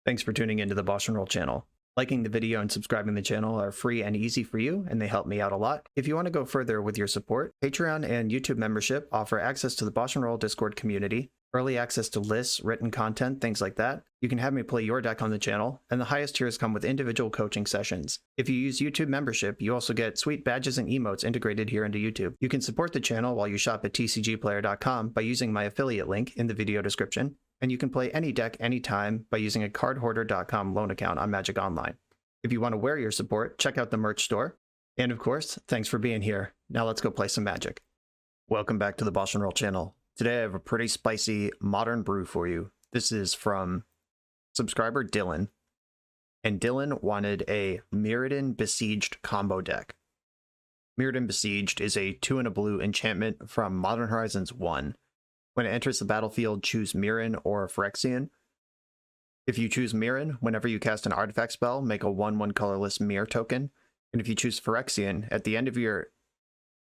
Thanks for tuning into the BoshNRoll channel. Liking the video and subscribing to the channel are free and easy for you, and they help me out a lot. If you want to go further with your support, Patreon and YouTube membership offer access to the BoshNRoll Discord community, early access to lists, written content, things like that. You can have me play your deck on the channel, and the highest tiers come with individual coaching sessions. If you use YouTube membership, you also get sweet badges and emotes integrated here into YouTube. You can support the channel while you shop at tcgplayer.com by using my affiliate link in the video description, and you can play any deck anytime by using a cardhoarder.com loan account on Magic Online. If you want to wear your support, check out the merch store. And of course, thanks for being here. Now let's go play some Magic. Welcome back to the BoshNRoll channel. Today I have a pretty spicy modern brew for you. This is from subscriber Dylan. And Dylan wanted a Mirrodin Besieged combo deck. Mirrodin Besieged is a 2 and a blue enchantment from Modern Horizons 1. When it enters the battlefield, choose Mirrodin or Phyrexian. If you choose Mirrodin, whenever you cast an artifact spell, make a 1/1 colorless mirror token. And if you choose Phyrexian, at the end of your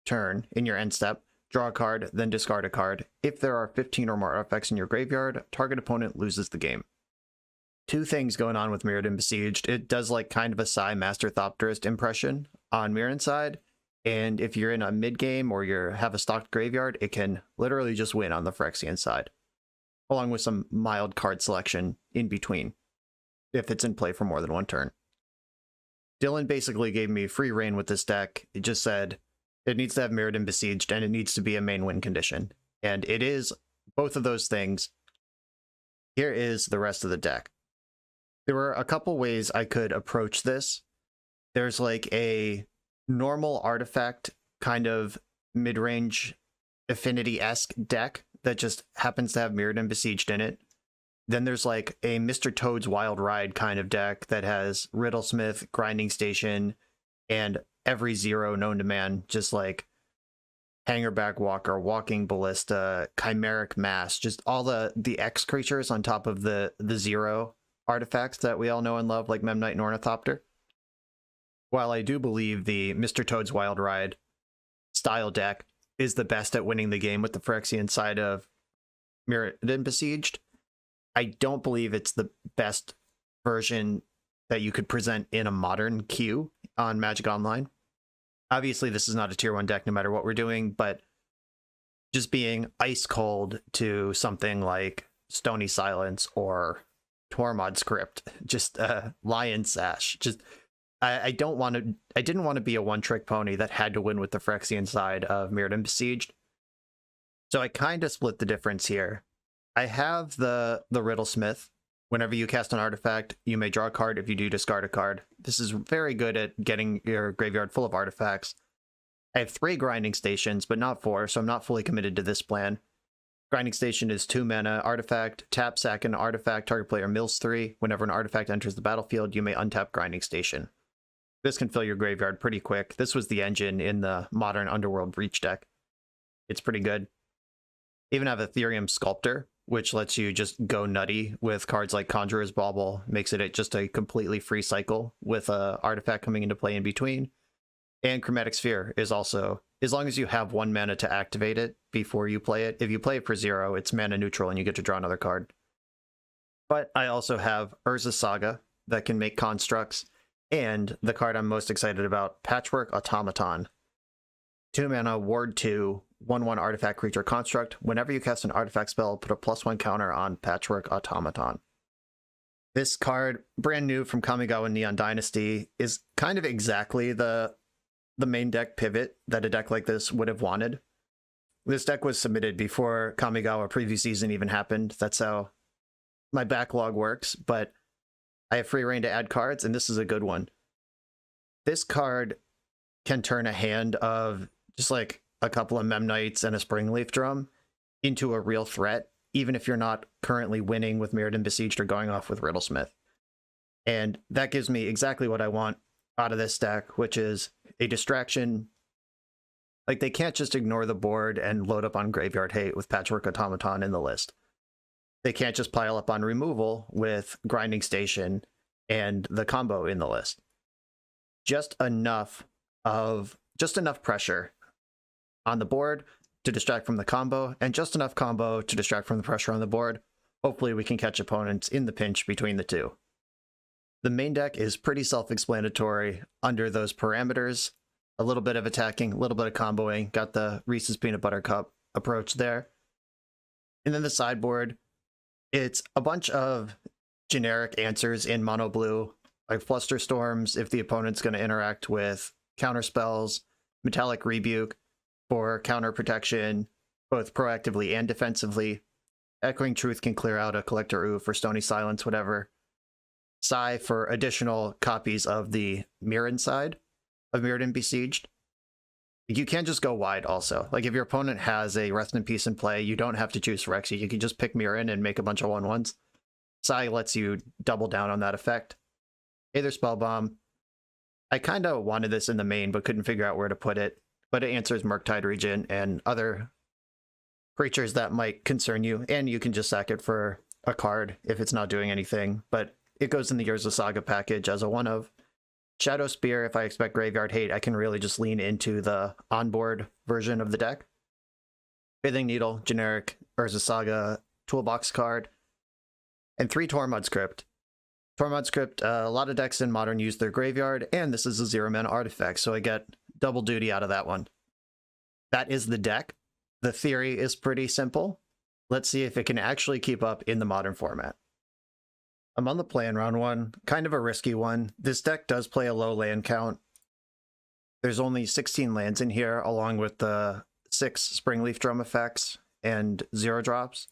turn, in your end step, draw a card, then discard a card. If there are 15 or more artifacts in your graveyard, target opponent loses the game. Two things going on with Mirrodin Besieged. It does like kind of a Psy Master Thopterist impression on Mirrodin side. And if you're in a mid-game or you have a stocked graveyard, it can literally just win on the Phyrexian side, along with some mild card selection in between, if it's in play for more than one turn. Dylan basically gave me free reign with this deck. It just said it needs to have Mirrodin Besieged and it needs to be a main win condition. And it is both of those things. Here is the rest of the deck. There were a couple ways I could approach this. There's like a normal artifact kind of mid-range affinity-esque deck that just happens to have Mirrodin Besieged in it. Then there's like a Mr. Toad's Wild Ride kind of deck that has Riddlesmith, Grinding Station, and every zero known to man, just like Hangerback Walker, Walking Ballista, Chimeric Mass, just all the X creatures on top of the zero artifacts that we all know and love, like Memnite and Ornithopter. While I do believe the Mr. Toad's Wild Ride style deck is the best at winning the game with the Phyrexian side of Mirrodin Besieged, I don't believe it's the best version that you could present in a modern queue on Magic Online. Obviously, this is not a tier 1 deck no matter what we're doing, but just being ice cold to something like Stony Silence or Tormod Script, just Lion Sash, just I didn't want to be a one-trick pony that had to win with the Phyrexian side of Mirrodin Besieged. So I kind of split the difference here. I have the Riddlesmith. Whenever you cast an artifact, you may draw a card. If you do, discard a card. This is very good at getting your graveyard full of artifacts. I have 3 Grinding Stations, but not 4, so I'm not fully committed to this plan. Grinding Station is 2 mana, artifact, tap, sack an artifact, target player mills 3. Whenever an artifact enters the battlefield, you may untap Grinding Station. This can fill your graveyard pretty quick. This was the engine in the modern Underworld Breach deck. It's pretty good. Even have Ethereum Sculptor, which lets you just go nutty with cards like Conjurer's Bauble, makes it just a completely free cycle with a artifact coming into play in between. And Chromatic Sphere is also, as long as you have 1 mana to activate it before you play it, if you play it for 0, it's mana neutral and you get to draw another card. But I also have Urza Saga that can make constructs, and the card I'm most excited about, Patchwork Automaton. 2 mana, Ward 2, 1/1 artifact creature construct. Whenever you cast an artifact spell, put a +1 counter on Patchwork Automaton. This card, brand new from Kamigawa Neon Dynasty, is kind of exactly the main deck pivot that a deck like this would have wanted. This deck was submitted before Kamigawa preview season even happened. That's how my backlog works, but I have free reign to add cards, and this is a good one. This card can turn a hand of just like a couple of Memnites and a Springleaf Drum into a real threat, even if you're not currently winning with Mirrodin Besieged or going off with Riddlesmith. And that gives me exactly what I want out of this deck, which is a distraction. Like, they can't just ignore the board and load up on Graveyard Hate with Patchwork Automaton in the list. They can't just pile up on removal with Grinding Station and the combo in the list. Just enough pressure on the board to distract from the combo, and just enough combo to distract from the pressure on the board. Hopefully we can catch opponents in the pinch between the two. The main deck is pretty self-explanatory under those parameters. A little bit of attacking, a little bit of comboing, got the Reese's Peanut Butter Cup approach there. And then the sideboard, it's a bunch of generic answers in mono blue, like Flusterstorms if the opponent's going to interact with counter spells, Metallic Rebuke for counter protection, both proactively and defensively. Echoing Truth can clear out a Collector Ooh for Stony Silence, whatever. Sai for additional copies of the Mirrodin side of Mirrodin Besieged. You can't just go wide also. Like if your opponent has a Rest in Peace in play, you don't have to choose Phyrexia. You can just pick Mirrodin and make a bunch of 1/1s. Sai lets you double down on that effect. Aether Spellbomb. I kind of wanted this in the main, but couldn't figure out where to put it. But it answers Murktide Regent and other creatures that might concern you. And you can just sack it for a card if it's not doing anything. But it goes in the Years of Saga package as a 1/of. Shadow Spear, if I expect graveyard hate, I can really just lean into the onboard version of the deck. Bathing Needle, generic Urza Saga toolbox card. And 3 Tormod Script. Tormod Script, a lot of decks in Modern use their graveyard, and this is a 0-mana artifact, so I get double duty out of that one. That is the deck. The theory is pretty simple. Let's see if it can actually keep up in the Modern format. I'm on the play in round 1, kind of a risky one. This deck does play a low land count. There's only 16 lands in here, along with the 6 Springleaf Drum effects and 0 drops.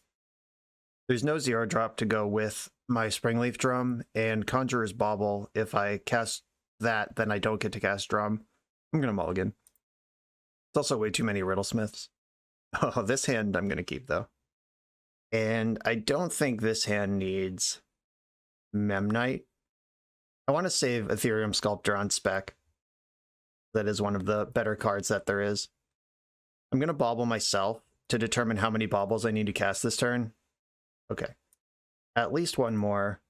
There's no 0 drop to go with my Springleaf Drum, and Conjurer's Bauble. If I cast that, then I don't get to cast Drum. I'm going to mulligan. It's also way too many Riddlesmiths. Oh, this hand I'm going to keep, though. And I don't think this hand needs Memnite. I want to save Ethereum Sculptor on spec. That is one of the better cards that there is. I'm going to bauble myself to determine how many baubles I need to cast this turn. Okay. At least one more.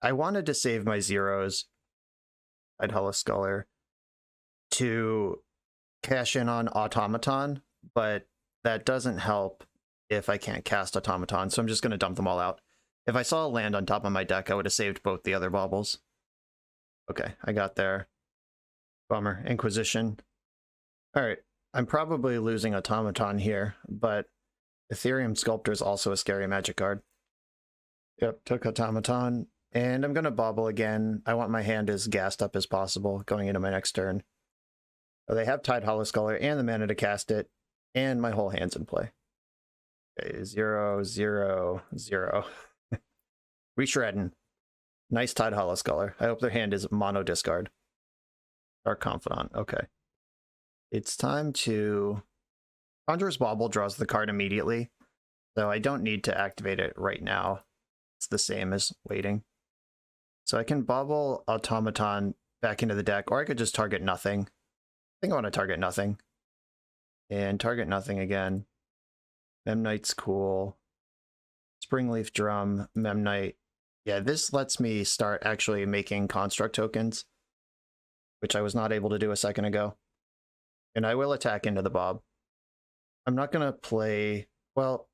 I wanted to save my zeros, I'd Hollow Sculler, to cash in on Automaton, but that doesn't help if I can't cast Automaton, so I'm just going to dump them all out. If I saw a land on top of my deck, I would have saved both the other baubles. Okay, I got there. Bummer. Inquisition. Alright, I'm probably losing Automaton here, but Ethereum Sculptor is also a scary Magic card. Yep, took Automaton, and I'm going to bauble again. I want my hand as gassed up as possible going into my next turn. Oh, they have Tide Hollow Sculler and the mana to cast it, and my whole hand's in play. Okay, 0, 0, 0. Reshredding. Nice Tide Hollow Sculler. I hope their hand is mono discard. Dark Confidant. Okay. It's time to... Conjurer's Bauble draws the card immediately, so I don't need to activate it right now. It's the same as waiting. So I can bauble Automaton back into the deck, or I could just target nothing. I think I want to target nothing. And target nothing again. Memnite's cool. Springleaf Drum, Memnite. Yeah, this lets me start actually making construct tokens, which I was not able to do a second ago. And I will attack into the Bob. I'm not going to play... Well,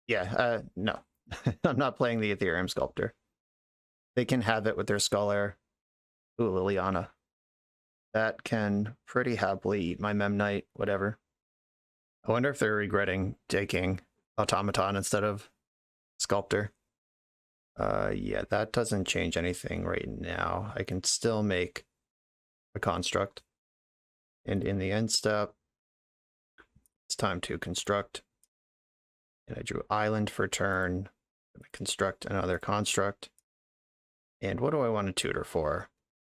yeah, no. I'm not playing the Ethereum Sculptor. They can have it with their Sculler. Ooh, Liliana. That can pretty happily eat my Memnite, whatever. I wonder if they're regretting taking Automaton instead of Sculptor. Yeah, that doesn't change anything right now. I can still make a construct. And in the end step, it's time to construct. And I drew Island for turn. Construct another construct. And what do I want to tutor for?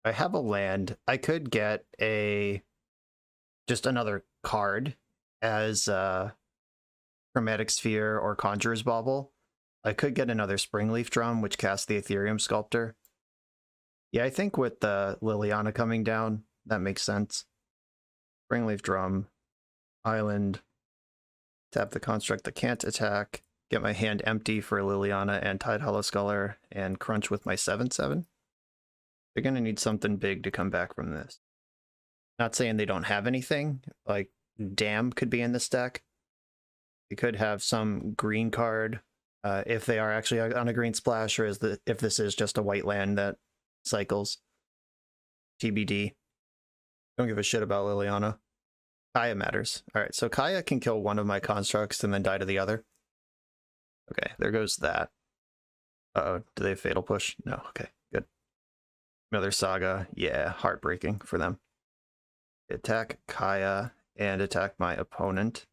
I have a land. I could get just another card as Chromatic Sphere or Conjurer's Bauble. I could get another Springleaf Drum, which casts the Ethereum Sculptor. Yeah, I think with the Liliana coming down, that makes sense. Springleaf Drum, Island, tap the construct that can't attack, get my hand empty for Liliana and Tide Hollow Sculler, and crunch with my 7/7. They're going to need something big to come back from this. Not saying they don't have anything, like Dam could be in this deck. They could have some green card if they are actually on a green splash, or if this is just a white land that cycles. TBD. Don't give a shit about Liliana. Kaya matters. Alright, so Kaya can kill one of my constructs and then die to the other. Okay, there goes that. Uh-oh, do they have Fatal Push? No, okay, good. Another Saga. Yeah, heartbreaking for them. Attack Kaya and attack my opponent.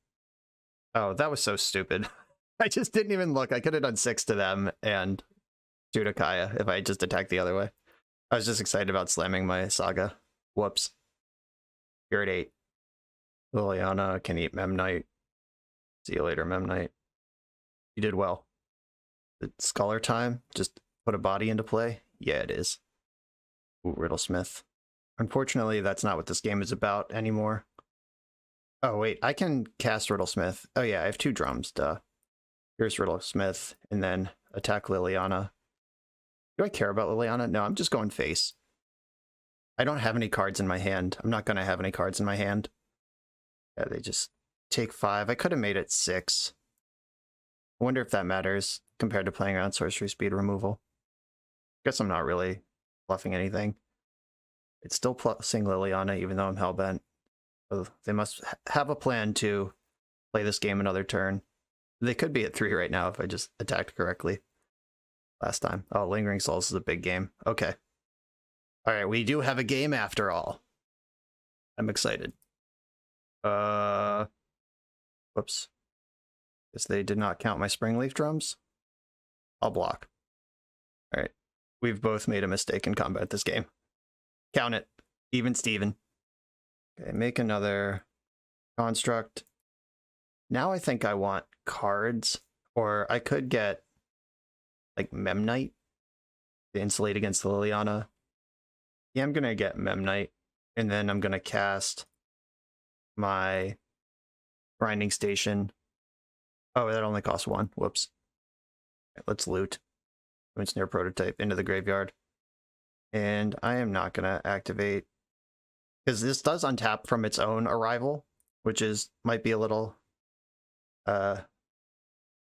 Oh, that was so stupid. I just didn't even look. I could have done 6 to them and 2 to Kaya if I just attacked the other way. I was just excited about slamming my Saga. Whoops. You're at 8. Liliana can eat Memnite. See you later, Memnite. You did well. It's Scholar time. Just put a body into play. Yeah, it is. Ooh, Riddlesmith. Unfortunately, that's not what this game is about anymore. Oh, wait. I can cast Riddlesmith. Oh, yeah. I have 2 drums. Duh. Here's Riddlesmith. And then attack Liliana. Do I care about Liliana? No, I'm just going face. I don't have any cards in my hand. I'm not going to have any cards in my hand. Yeah, they just take 5. I could have made it 6. I wonder if that matters compared to playing around sorcery speed removal. Guess I'm not really bluffing anything. It's still plusing Liliana, even though I'm hellbent. So they must have a plan to play this game another turn. They could be at 3 right now if I just attacked correctly last time. Oh, Lingering Souls is a big game. Okay. All right, we do have a game after all. I'm excited. Whoops. Guess they did not count my Springleaf drums. I'll block. All right. We've both made a mistake in combat this game. Count it. Even Steven. Okay, make another construct. Now I think I want cards, or I could get like Memnite to insulate against Liliana. Yeah, I'm gonna get Memnite, and then I'm gonna cast my Grinding Station. Oh, that only costs 1. Whoops. Okay, let's loot. Snare Prototype into the graveyard. And I am not gonna activate, because this does untap from its own arrival, which might be a little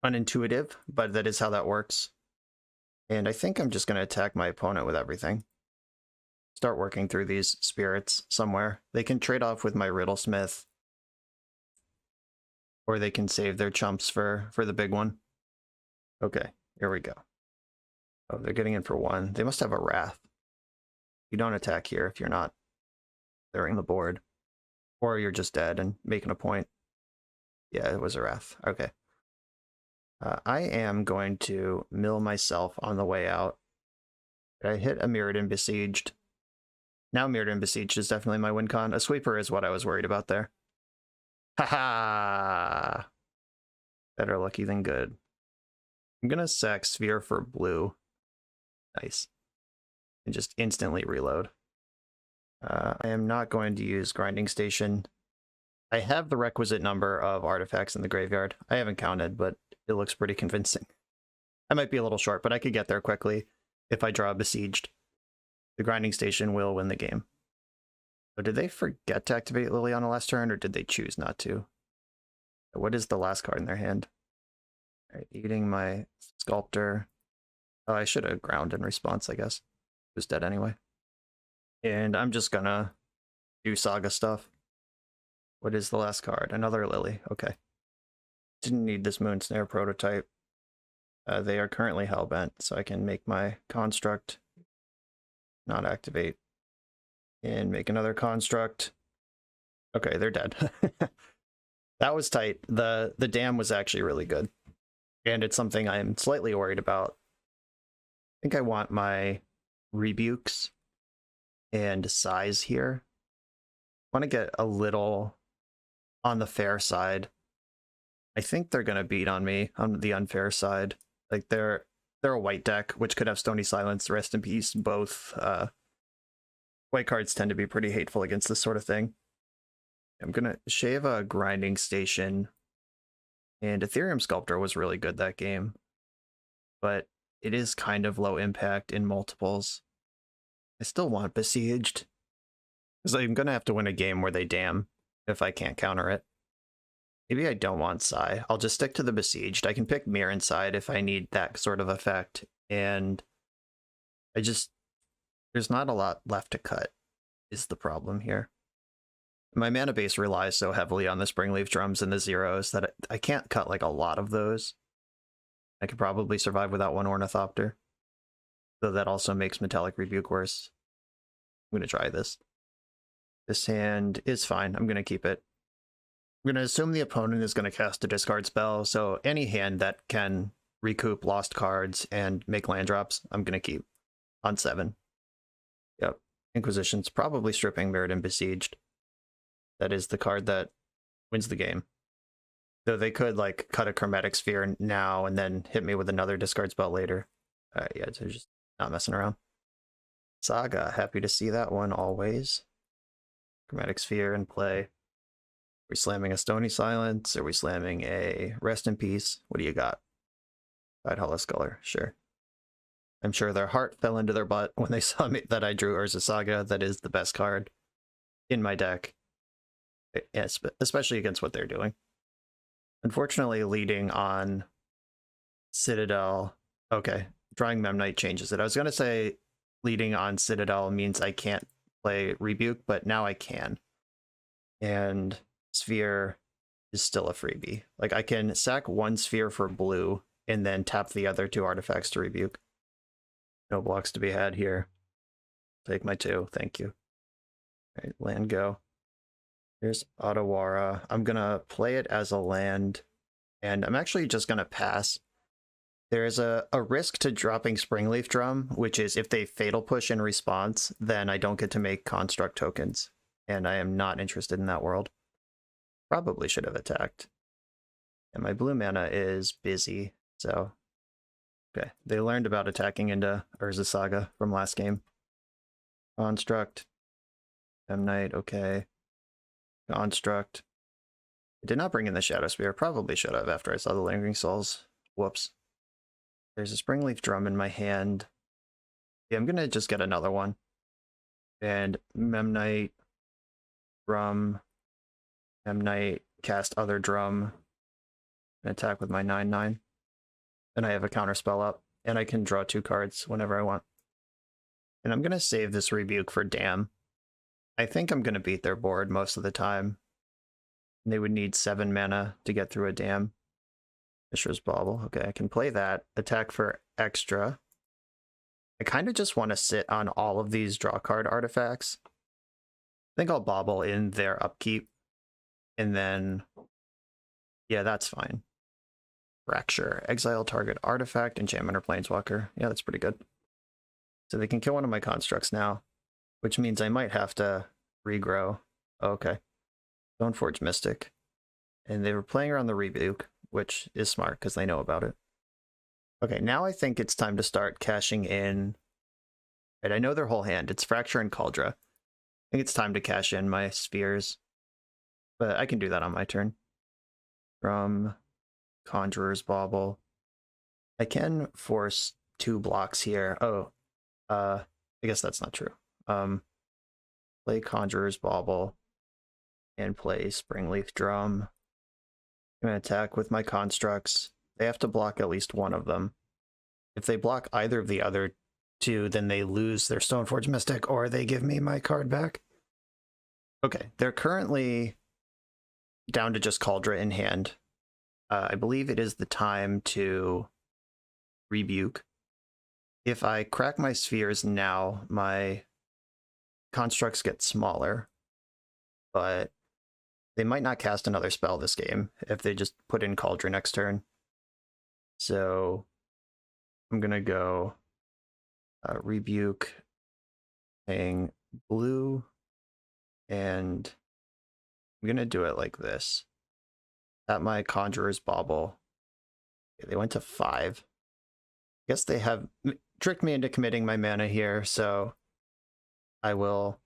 unintuitive, but that is how that works. And I think I'm just going to attack my opponent with everything. Start working through these spirits somewhere. They can trade off with my Riddlesmith, or they can save their chumps for the big one. Okay, here we go. Oh, they're getting in for 1. They must have a Wrath. You don't attack here if you're not clearing the board. Or you're just dead and making a point. Yeah, it was a Wrath. Okay. I am going to mill myself on the way out. I hit a Mirrodin Besieged. Now Mirrodin Besieged is definitely my win con. A sweeper is what I was worried about there. Haha! Better lucky than good. I'm gonna sack Sphere for blue. Nice. And just instantly reload. I am not going to use Grinding Station. I have the requisite number of artifacts in the graveyard. I haven't counted, but it looks pretty convincing. I might be a little short, but I could get there quickly if I draw a Besieged. The Grinding Station will win the game. So did they forget to activate Liliana last turn, or did they choose not to? What is the last card in their hand? All right, eating my Sculptor. Oh, I should have ground in response, I guess. It was dead anyway. And I'm just gonna do Saga stuff. What is the last card? Another Lily. Okay. Didn't need this Moon Snare Prototype. They are currently hellbent, so I can make my construct, not activate, and make another construct. Okay, they're dead. That was tight. The dam was actually really good, and it's something I'm slightly worried about. I think I want my Rebukes and Size here. I want to get a little on the fair side. I think they're going to beat on me on the unfair side. Like they're a white deck, which could have Stony Silence, Rest in Peace, both. White cards tend to be pretty hateful against this sort of thing. I'm going to shave a Grinding Station, and Ethereum Sculptor was really good that game, but it is kind of low impact in multiples. I still want Besieged, because I'm going to have to win a game where they dam if I can't counter it. Maybe I don't want Psy. I'll just stick to the Besieged. I can pick Mirror inside if I need that sort of effect, and I just There's not a lot left to cut, is the problem here. My mana base relies so heavily on the Springleaf Drums and the zeros that I can't cut like a lot of those. I could probably survive without one Ornithopter, though that also makes Metallic Rebuke worse. I'm going to try this. This hand is fine. I'm going to keep it. I'm going to assume the opponent is going to cast a discard spell, so any hand that can recoup lost cards and make land drops, I'm going to keep on 7. Yep. Inquisition's probably stripping Mirrodin Besieged. That is the card that wins the game. Though they could like cut a Chromatic Sphere now and then hit me with another discard spell later. Yeah, so just not messing around. Saga, happy to see that one always. Chromatic Sphere in play. Are we slamming a Stony Silence? Are we slamming a Rest in Peace? What do you got? Hollow Sculler, sure. I'm sure their heart fell into their butt when they saw me that I drew Urza Saga. That is the best card in my deck. Yes, especially against what they're doing. Unfortunately, leading on Citadel. Okay, drawing Memnite changes it. I was going to say leading on Citadel means I can't play Rebuke, but now I can. And Sphere is still a freebie. Like, I can sack one Sphere for blue and then tap the other 2 artifacts to Rebuke. No blocks to be had here. Take my 2, thank you. All right, land go. Here's Otawara. I'm going to play it as a land, and I'm actually just going to pass. There's a risk to dropping Springleaf Drum, which is if they Fatal Push in response, then I don't get to make Construct tokens, and I am not interested in that world. Probably should have attacked. And my blue mana is busy, so... Okay, they learned about attacking into Urza Saga from last game. Construct. Memnite, okay. Construct. I did not bring in the Shadow Spear. Probably should have after I saw the Lingering Souls. Whoops. There's a Springleaf Drum in my hand. Yeah, I'm gonna just get another one. And Memnite, Drum, Memnite, cast other Drum, and attack with my 9/9. And I have a counter spell up, and I can draw 2 cards whenever I want. And I'm gonna save this Rebuke for Dam. I think I'm going to beat their board most of the time. They would need 7 mana to get through a Dam. Mishra's Bauble. Okay, I can play that. Attack for extra. I kind of just want to sit on all of these draw card artifacts. I think I'll Bauble in their upkeep. And then... yeah, that's fine. Fracture. Exile target artifact, enchantment, or planeswalker. Yeah, that's pretty good. So they can kill one of my constructs now. Which means I might have to regrow. Oh, okay. Stoneforge Mystic. And they were playing around the Rebuke, which is smart because they know about it. Okay, now I think it's time to start cashing in. Right, I know their whole hand. It's Fracture and Cauldra. I think it's time to cash in my spheres. But I can do that on my turn. From Conjurer's Bauble. I can force 2 blocks here. Oh, I guess that's not true. Play Conjurer's Bauble and play Springleaf Drum. I'm going to attack with my constructs. They have to block at least one of them. If they block either of the other 2, then they lose their Stoneforge Mystic, or they give me my card back. Okay, they're currently down to just Cauldra in hand. I believe it is the time to Rebuke. If I crack my spheres now, my constructs get smaller, but they might not cast another spell this game if they just put in Cauldra next turn. So I'm gonna go Rebuke, paying blue, and I'm gonna do it like this. At my Conjurer's Bauble, okay, they went to 5. I guess they have tricked me into committing my mana here, so I will...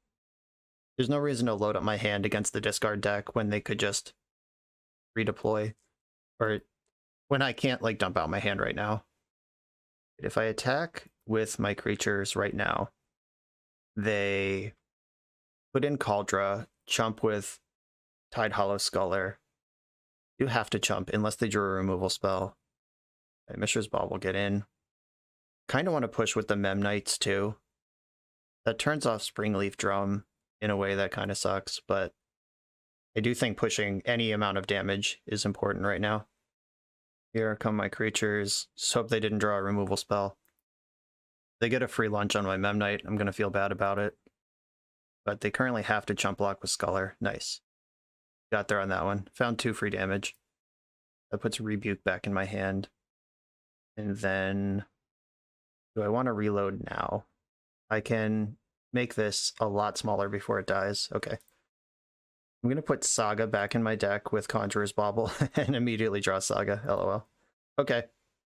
There's no reason to load up my hand against the discard deck when they could just redeploy. Or when I can't, like, dump out my hand right now. If I attack with my creatures right now, they put in Cauldra, chump with Tide Hollow Sculler. You have to chump unless they drew a removal spell. Okay, Mishra's Bauble will get in. Kind of want to push with the Memnites too. That turns off Springleaf Drum in a way that kind of sucks, but I do think pushing any amount of damage is important right now. Here come my creatures. Just hope they didn't draw a removal spell. They get a free lunch on my Mem Knight. I'm going to feel bad about it. But they currently have to chump block with Sculler. Nice. Got there on that one. Found 2 free damage. That puts Rebuke back in my hand. And then, do I want to reload now? I can make this a lot smaller before it dies. Okay. I'm going to put Saga back in my deck with Conjurer's Bauble and immediately draw Saga. LOL. Okay.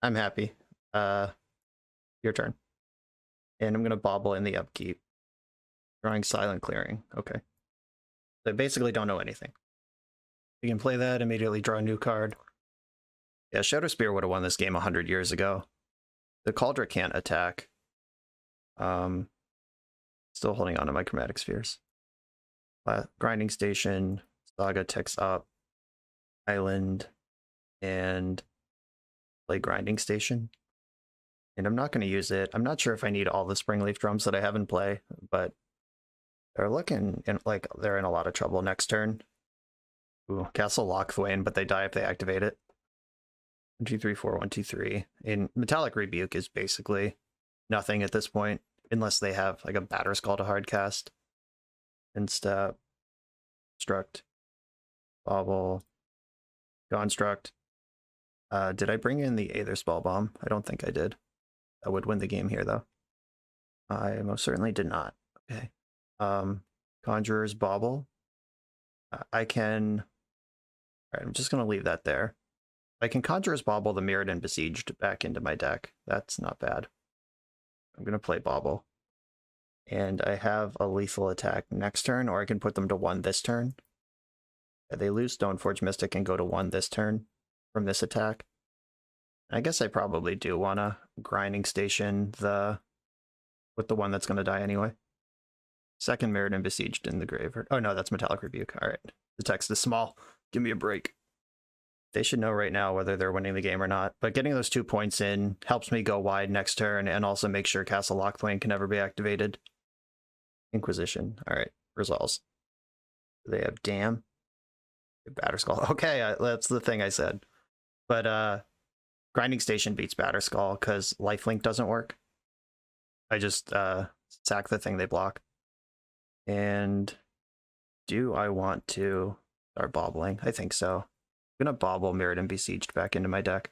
I'm happy. Your turn. And I'm going to Bauble in the upkeep. Drawing Silent Clearing. Okay. So I basically don't know anything. You can play that, immediately draw a new card. Yeah, Shadow Spear would have won this game 100 years ago. The Cauldron can't attack. Still holding on to my Chromatic Spheres. Grinding Station, Saga ticks up, Island, and play Grinding Station. And I'm not going to use it. I'm not sure if I need all the Springleaf Drums that I have in play, but they're looking like they're in a lot of trouble next turn. Ooh, Castle Lochthwain, but they die if they activate it. 1, 2, 3, 4, 1, 2, 3. And Metallic Rebuke is basically nothing at this point, unless they have like a Batterskull to hardcast. Instep, Struct, Bauble, Construct. Did I bring in the Aether Spellbomb? I don't think I did. That would win the game here, though. I most certainly did not. Okay. Conjurer's Bauble. I can... Alright, I'm just going to leave that there. I can Conjurer's Bauble the Mirrodin Besieged back into my deck. That's not bad. I'm going to play Bauble. And I have a lethal attack next turn, or I can put them to 1 this turn. They lose Stoneforge Mystic and go to 1 this turn from this attack. I guess I probably do want to Grinding Station with the one that's going to die anyway. Second Mirrodin Besieged in the graveyard. Oh no, that's Metallic Rebuke. Alright. The text is small. Give me a break. They should know right now whether they're winning the game or not. But getting those 2 points in helps me go wide next turn and also make sure Castle Lochthwain can never be activated. Inquisition. Alright. Resolves. They have Dam. Batterskull. Okay, that's the thing I said. But Grinding Station beats Batterskull because Lifelink doesn't work. I just sack the thing they block. And do I want to start bobbling? I think so. I'm going to bobble Mirrodin Besieged back into my deck.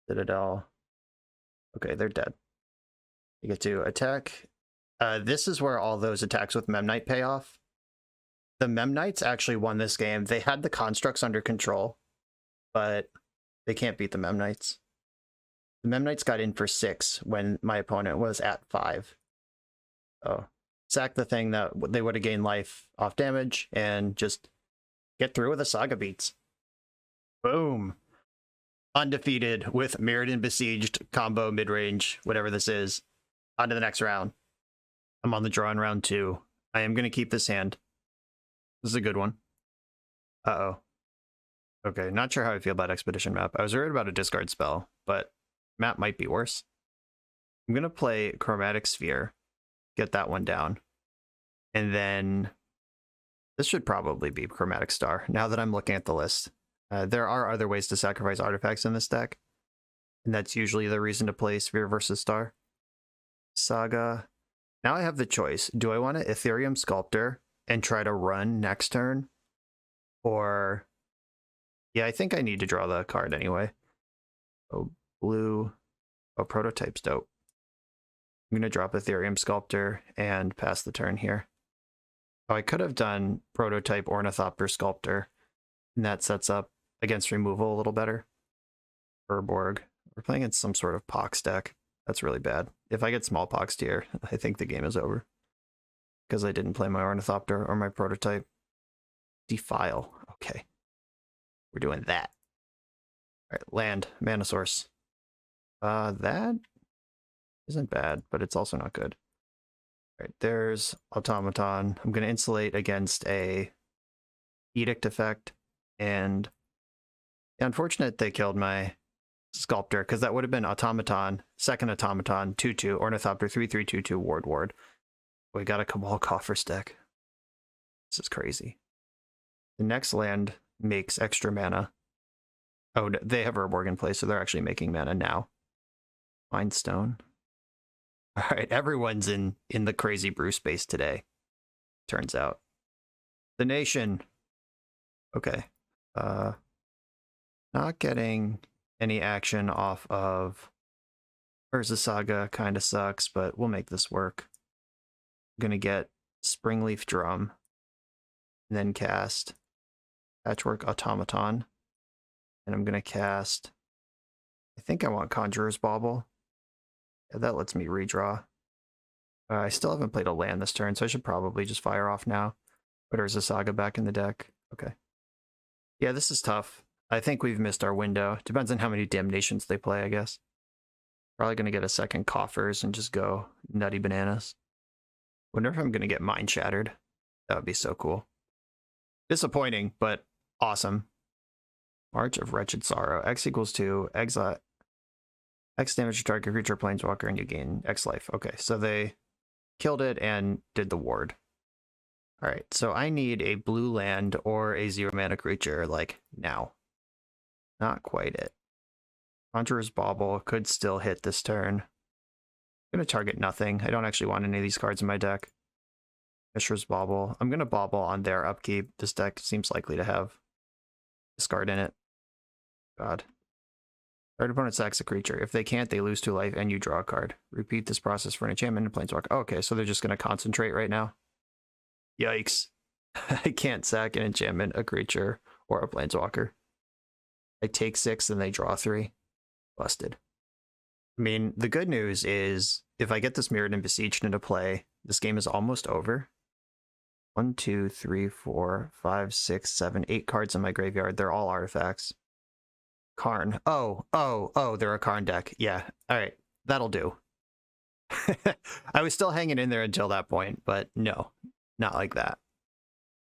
Citadel. Okay, they're dead. You get to attack. This is where all those attacks with Mem Knight pay off. The Mem Knights actually won this game. They had the constructs under control, but they can't beat the Mem Knights. The Mem Knights got in for 6 when my opponent was at 5. So sack the thing that they would have gained life off damage and just get through with the Saga Beats. Boom. Undefeated with Mirrodin Besieged combo mid-range, whatever this is. On to the next round. I'm on the draw in round 2. I am going to keep this hand. This is a good one. Uh-oh. Okay, not sure how I feel about Expedition Map. I was worried about a discard spell, but map might be worse. I'm going to play Chromatic Sphere. Get that one down. And then this should probably be Chromatic Star, now that I'm looking at the list. There are other ways to sacrifice artifacts in this deck, and that's usually the reason to play Sphere versus Star. Saga. Now I have the choice. Do I want to Ethereum Sculptor and try to run next turn? Or... yeah, I think I need to draw the card anyway. Oh, blue. Oh, Prototype's dope. I'm going to drop Ethereum Sculptor and pass the turn here. Oh, I could have done Prototype Ornithopter Sculptor, and that sets up against removal a little better. Urborg. We're playing in some sort of Pox deck. That's really bad. If I get Smallpox here, I think the game is over. Because I didn't play my Ornithopter or my Prototype. Defile. Okay. We're doing that. Alright, land. Mana Source. That isn't bad, but it's also not good. Alright, there's Automaton. I'm going to insulate against a Edict effect, and yeah, unfortunate they killed my Sculptor, because that would have been Automaton, second Automaton, 2/2, Ornithopter, 3/3, 2/2, Ward. We got a Cabal Coffers deck. This is crazy. The next land makes extra mana. Oh, they have Urborg in place, so they're actually making mana now. Mindstone. All right, everyone's in the crazy brew space today, turns out. The Nation. Okay. Not getting any action off of Urza Saga kind of sucks, but we'll make this work. I'm going to get Springleaf Drum, and then cast Patchwork Automaton, and I'm going to cast, I think I want Conjurer's Bauble. Yeah, that lets me redraw. I still haven't played a land this turn, so I should probably just fire off now. Put Urza Saga back in the deck. Okay. Yeah, this is tough. I think we've missed our window. Depends on how many Damnations they play, I guess. Probably going to get a second Coffers and just go nutty bananas. Wonder if I'm going to get Mind Shattered. That would be so cool. Disappointing, but awesome. March of Wretched Sorrow. X equals 2. Exile. X damage to target creature, planeswalker, and you gain X life. Okay, so they killed it and did the ward. Alright, so I need a blue land or a 0 mana creature, like, now. Not quite it. Conjurer's Bauble could still hit this turn. I'm going to target nothing. I don't actually want any of these cards in my deck. Mishra's Bauble. I'm going to bauble on their upkeep. This deck seems likely to have discard in it. God. Third opponent sacks a creature. If they can't, they lose 2 life and you draw a card. Repeat this process for an enchantment and planeswalker. Oh, okay, so they're just going to concentrate right now. Yikes. I can't sack an enchantment, a creature, or a planeswalker. I take 6 and they draw 3. Busted. I mean, the good news is if I get this Mirrodin Besieged into play, this game is almost over. 1, 2, 3, 4, 5, 6, 7, 8 cards in my graveyard. They're all artifacts. Karn. Oh, they're a Karn deck. Yeah. All right. That'll do. I was still hanging in there until that point, but no, not like that.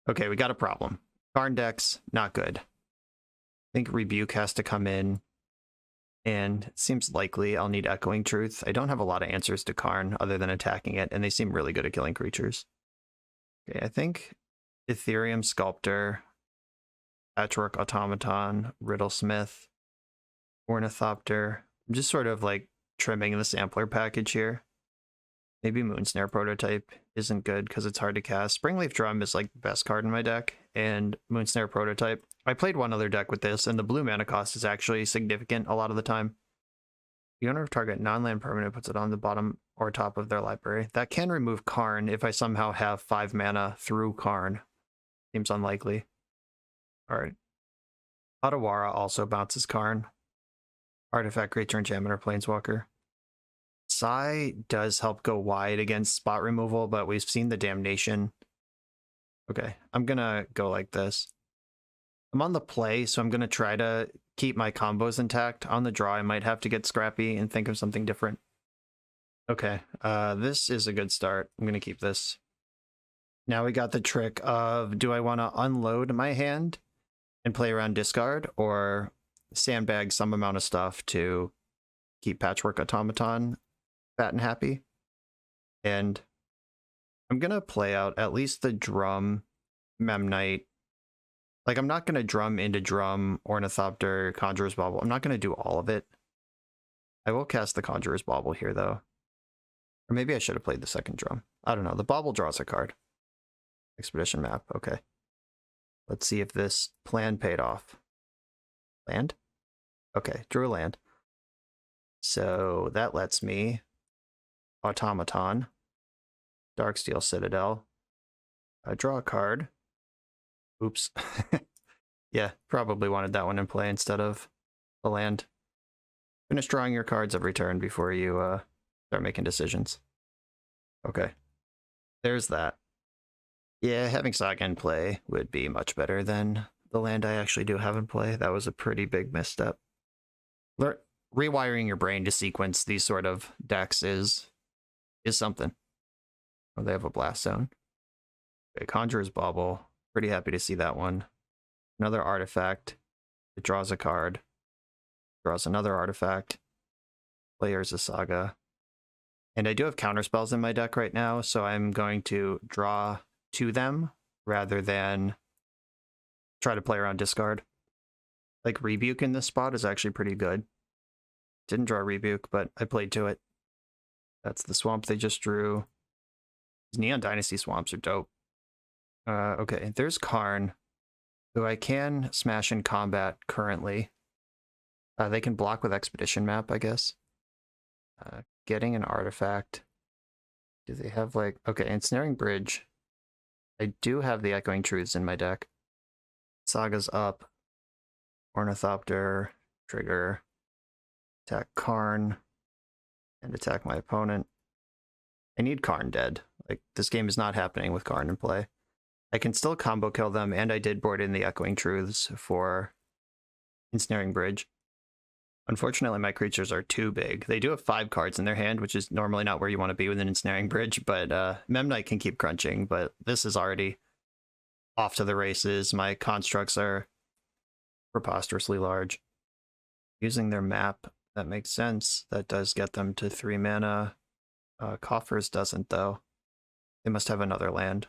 Okay, we got a problem. Karn decks, not good. I think Rebuke has to come in, and it seems likely I'll need Echoing Truth. I don't have a lot of answers to Karn other than attacking it, and they seem really good at killing creatures. Okay, I think Ethereum Sculptor, Patchwork Automaton, Riddlesmith, Ornithopter. I'm just sort of like trimming the sampler package here. Maybe Moonsnare Prototype isn't good because it's hard to cast. Springleaf Drum is like the best card in my deck, and Moonsnare Prototype. I played one other deck with this, and the blue mana cost is actually significant a lot of the time. The owner of target non-land permanent puts it on the bottom or top of their library. That can remove Karn if I somehow have 5 mana through Karn. Seems unlikely. Alright. Otawara also bounces Karn. Artifact, creature, enchantment, or planeswalker. Sai does help go wide against spot removal, but we've seen the Damnation. Okay, I'm gonna go like this. I'm on the play, so I'm gonna try to keep my combos intact. On the draw, I might have to get scrappy and think of something different. Okay, this is a good start. I'm gonna keep this. Now we got the trick of, do I want to unload my hand and play around discard, or sandbag some amount of stuff to keep Patchwork Automaton fat and happy? And I'm gonna play out at least the Drum, Memnite. Like, I'm not gonna drum into Drum, Ornithopter, Conjurer's Bauble. I'm not gonna do all of it. I will cast the Conjurer's Bauble here, though. Or maybe I should have played the second Drum. I don't know. The Bauble draws a card. Expedition Map. Okay. Let's see if this plan paid off. Land? Okay, drew a land. So that lets me Automaton, Darksteel Citadel, draw a card. Oops. Yeah, probably wanted that one in play instead of the land. Finish drawing your cards every turn before you start making decisions. Okay, there's that. Yeah, having Saga in play would be much better than the land I actually do have in play. That was a pretty big misstep. Rewiring your brain to sequence these sort of decks is something. Oh, they have a Blast Zone. Okay, Conjurer's Bauble. Pretty happy to see that one. Another artifact. It draws a card. Draws another artifact. Players a Saga. And I do have counterspells in my deck right now, so I'm going to draw to them rather than try to play around discard. Like Rebuke in this spot is actually pretty good. Didn't draw Rebuke, but I played to it. That's the swamp they just drew. These Neon Dynasty swamps are dope. Okay, there's Karn, who I can smash in combat currently. They can block with Expedition Map, I guess. Getting an artifact. Do they have like... Okay, Ensnaring Bridge. I do have the Echoing Truths in my deck. Saga's up. Ornithopter. Trigger. Attack Karn. And attack my opponent. I need Karn dead. Like, this game is not happening with Karn in play. I can still combo kill them, and I did board in the Echoing Truths for Ensnaring Bridge. Unfortunately, my creatures are too big. They do have 5 cards in their hand, which is normally not where you want to be with an Ensnaring Bridge, but Memnite can keep crunching, but this is already off to the races. My constructs are preposterously large. Using their map, that makes sense. That does get them to 3 mana. Coffers doesn't, though. They must have another land.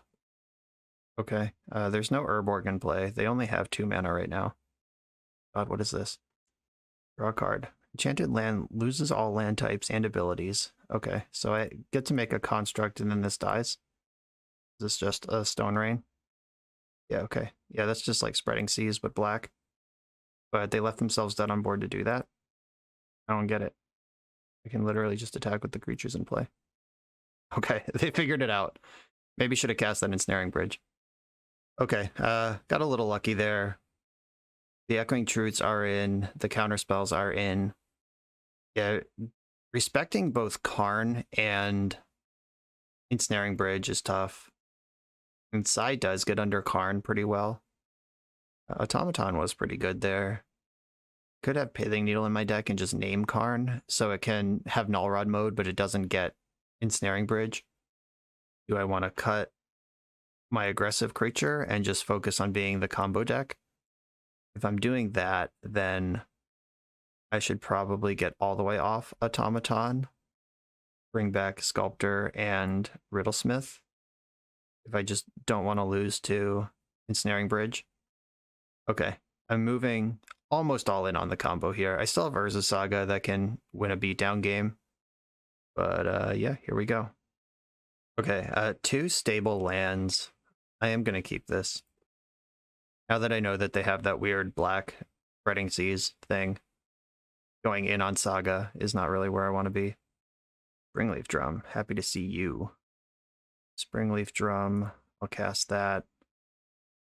Okay, there's no Urborg in play. They only have 2 mana right now. God, what is this? Draw a card. Enchanted land loses all land types and abilities. Okay, so I get to make a construct and then this dies. Is this just a Stone Rain? Yeah, okay. Yeah, that's just like Spreading Seas, but black. But they left themselves dead on board to do that. I don't get it. I can literally just attack with the creatures in play. Okay, they figured it out. Maybe should have cast that Ensnaring Bridge. Okay, got a little lucky there. The Echoing Truths are in, the counterspells are in. Yeah, respecting both Karn and Ensnaring Bridge is tough. And Sai does get under Karn pretty well. Automaton was pretty good there. Could have Pithing Needle in my deck and just name Karn, so it can have Null Rod mode, but it doesn't get Ensnaring Bridge. Do I want to cut my aggressive creature and just focus on being the combo deck? If I'm doing that, then I should probably get all the way off Automaton, bring back Sculptor and Riddlesmith, if I just don't want to lose to Ensnaring Bridge. Okay, I'm moving almost all in on the combo here. I still have Urza Saga that can win a beatdown game, but yeah, here we go. Okay, 2 stable lands. I am going to keep this. Now that I know that they have that weird black Spreading Seas thing, going in on Saga is not really where I want to be. Springleaf Drum, happy to see you. Springleaf Drum, I'll cast that.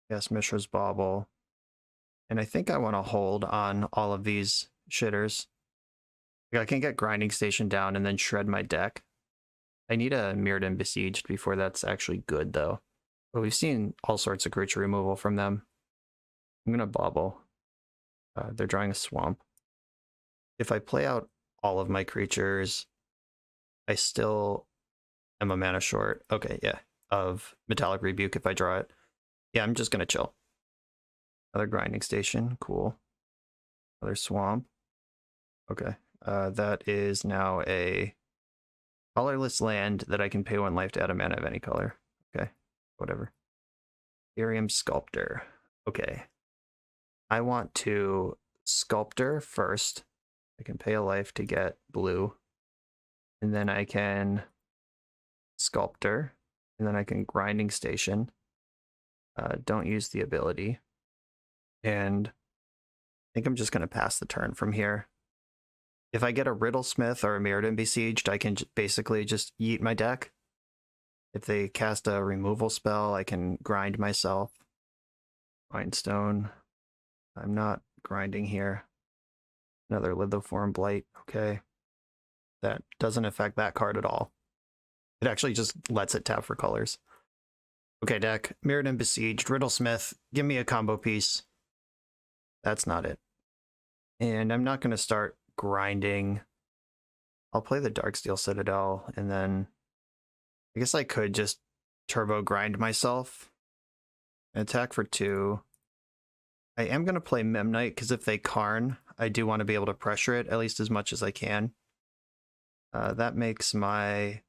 Cast Mishra's Bauble. And I think I want to hold on all of these shitters. I can get Grinding Station down and then shred my deck. I need a Mirrodin Besieged before that's actually good, though. But we've seen all sorts of creature removal from them. I'm going to Bauble. They're drawing a Swamp. If I play out all of my creatures, I still am a mana short. Okay, yeah. Of Metallic Rebuke if I draw it. Yeah, I'm just going to chill. Another Grinding Station. Cool. Another Swamp. Okay. That is now a colorless land that I can pay 1 life to add a mana of any color. Okay. Whatever. Ethereum Sculptor. Okay. I want to Sculptor first. I can pay a life to get blue. And then I can Sculptor. And then I can Grinding Station. Don't use the ability. And I think I'm just going to pass the turn from here. If I get a Riddlesmith or a Mirrodin Besieged, I can basically just yeet my deck. If they cast a removal spell, I can grind myself. Mindstone. I'm not grinding here. Another Lithoform Blight. Okay. That doesn't affect that card at all. It actually just lets it tap for colors. Okay, deck. Mirrodin Besieged. Riddlesmith. Give me a combo piece. That's not it. And I'm not going to start grinding. I'll play the Darksteel Citadel, and then I guess I could just turbo grind myself. Attack for 2. I am going to play Memnite, because if they Karn, I do want to be able to pressure it, at least as much as I can. That makes my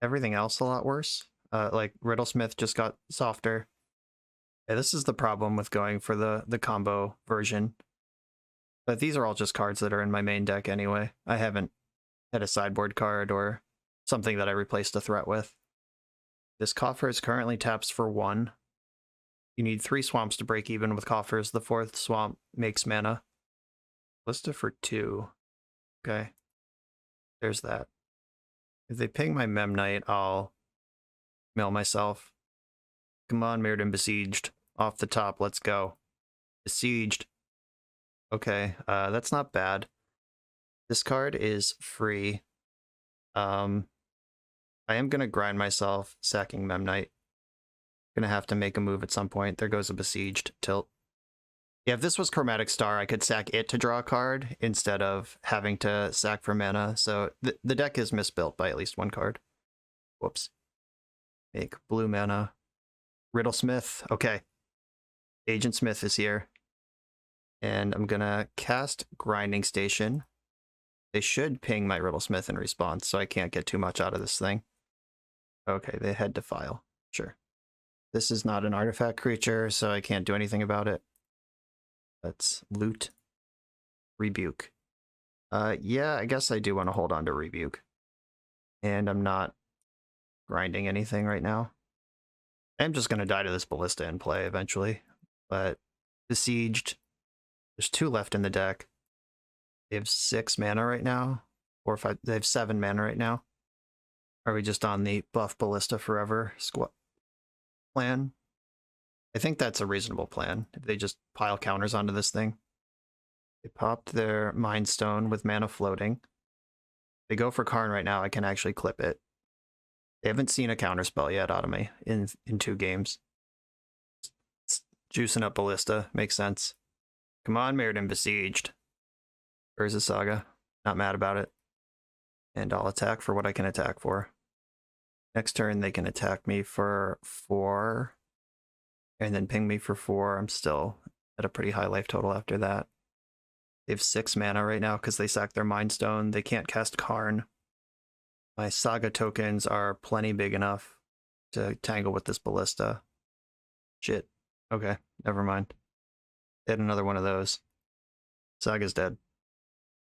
everything else a lot worse. Like Riddlesmith just got softer. Yeah, this is the problem with going for the combo version. But these are all just cards that are in my main deck anyway. I haven't had a sideboard card or something that I replaced a threat with. This Coffers currently taps for 1. You need 3 swamps to break even with Coffers. The 4th swamp makes mana. Ballista for 2. Okay. There's that. If they ping my Mem Knight, I'll mill myself. Come on, Mirrodin Besieged. Off the top, let's go. Besieged. Okay, that's not bad. This card is free. I am gonna grind myself, sacking Mem Knight. Gonna have to make a move at some point. There goes a Besieged tilt. Yeah, if this was Chromatic Star, I could sack it to draw a card instead of having to sack for mana. So the deck is misbuilt by at least 1 card. Whoops. Make blue mana. Riddlesmith. Okay. Agent Smith is here. And I'm gonna cast Grinding Station. They should ping my Riddlesmith in response, so I can't get too much out of this thing. Okay, they head to file. Sure. This is not an artifact creature, so I can't do anything about it. Let's loot. Rebuke. Yeah, I guess I do want to hold on to Rebuke. And I'm not grinding anything right now. I'm just going to die to this Ballista in play eventually. But Besieged. There's 2 left in the deck. They have 6 mana right now. Or 5. They have 7 mana right now. Are we just on the buff Ballista forever squad plan? I think that's a reasonable plan. If they just pile counters onto this thing. They popped their Mind Stone with mana floating. They go for Karn right now. I can actually clip it. They haven't seen a counterspell yet out of me in 2 games. It's juicing up Ballista. Makes sense. Come on, Mirrodin Besieged. Urza Saga. Not mad about it. And I'll attack for what I can attack for. Next turn, they can attack me for 4. And then ping me for 4. I'm still at a pretty high life total after that. They have 6 mana right now because they sacked their Mind Stone. They can't cast Karn. My Saga tokens are plenty big enough to tangle with this Ballista. Shit. Okay, never mind. They had another one of those. Saga's dead.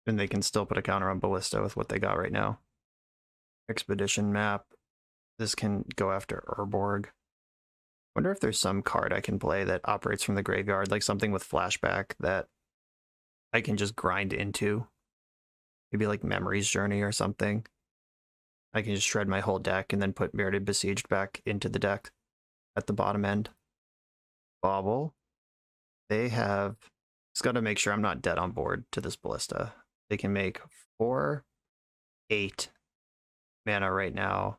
And they can still put a counter on Ballista with what they got right now. Expedition map. This can go after Urborg. Wonder if there's some card I can play that operates from the graveyard, like something with flashback that I can just grind into. Maybe like Memory's Journey or something. I can just shred my whole deck and then put Mirrodin Besieged back into the deck at the bottom end. Bobble. They have... Just got to make sure I'm not dead on board to this Ballista. They can make 4, 8 mana right now.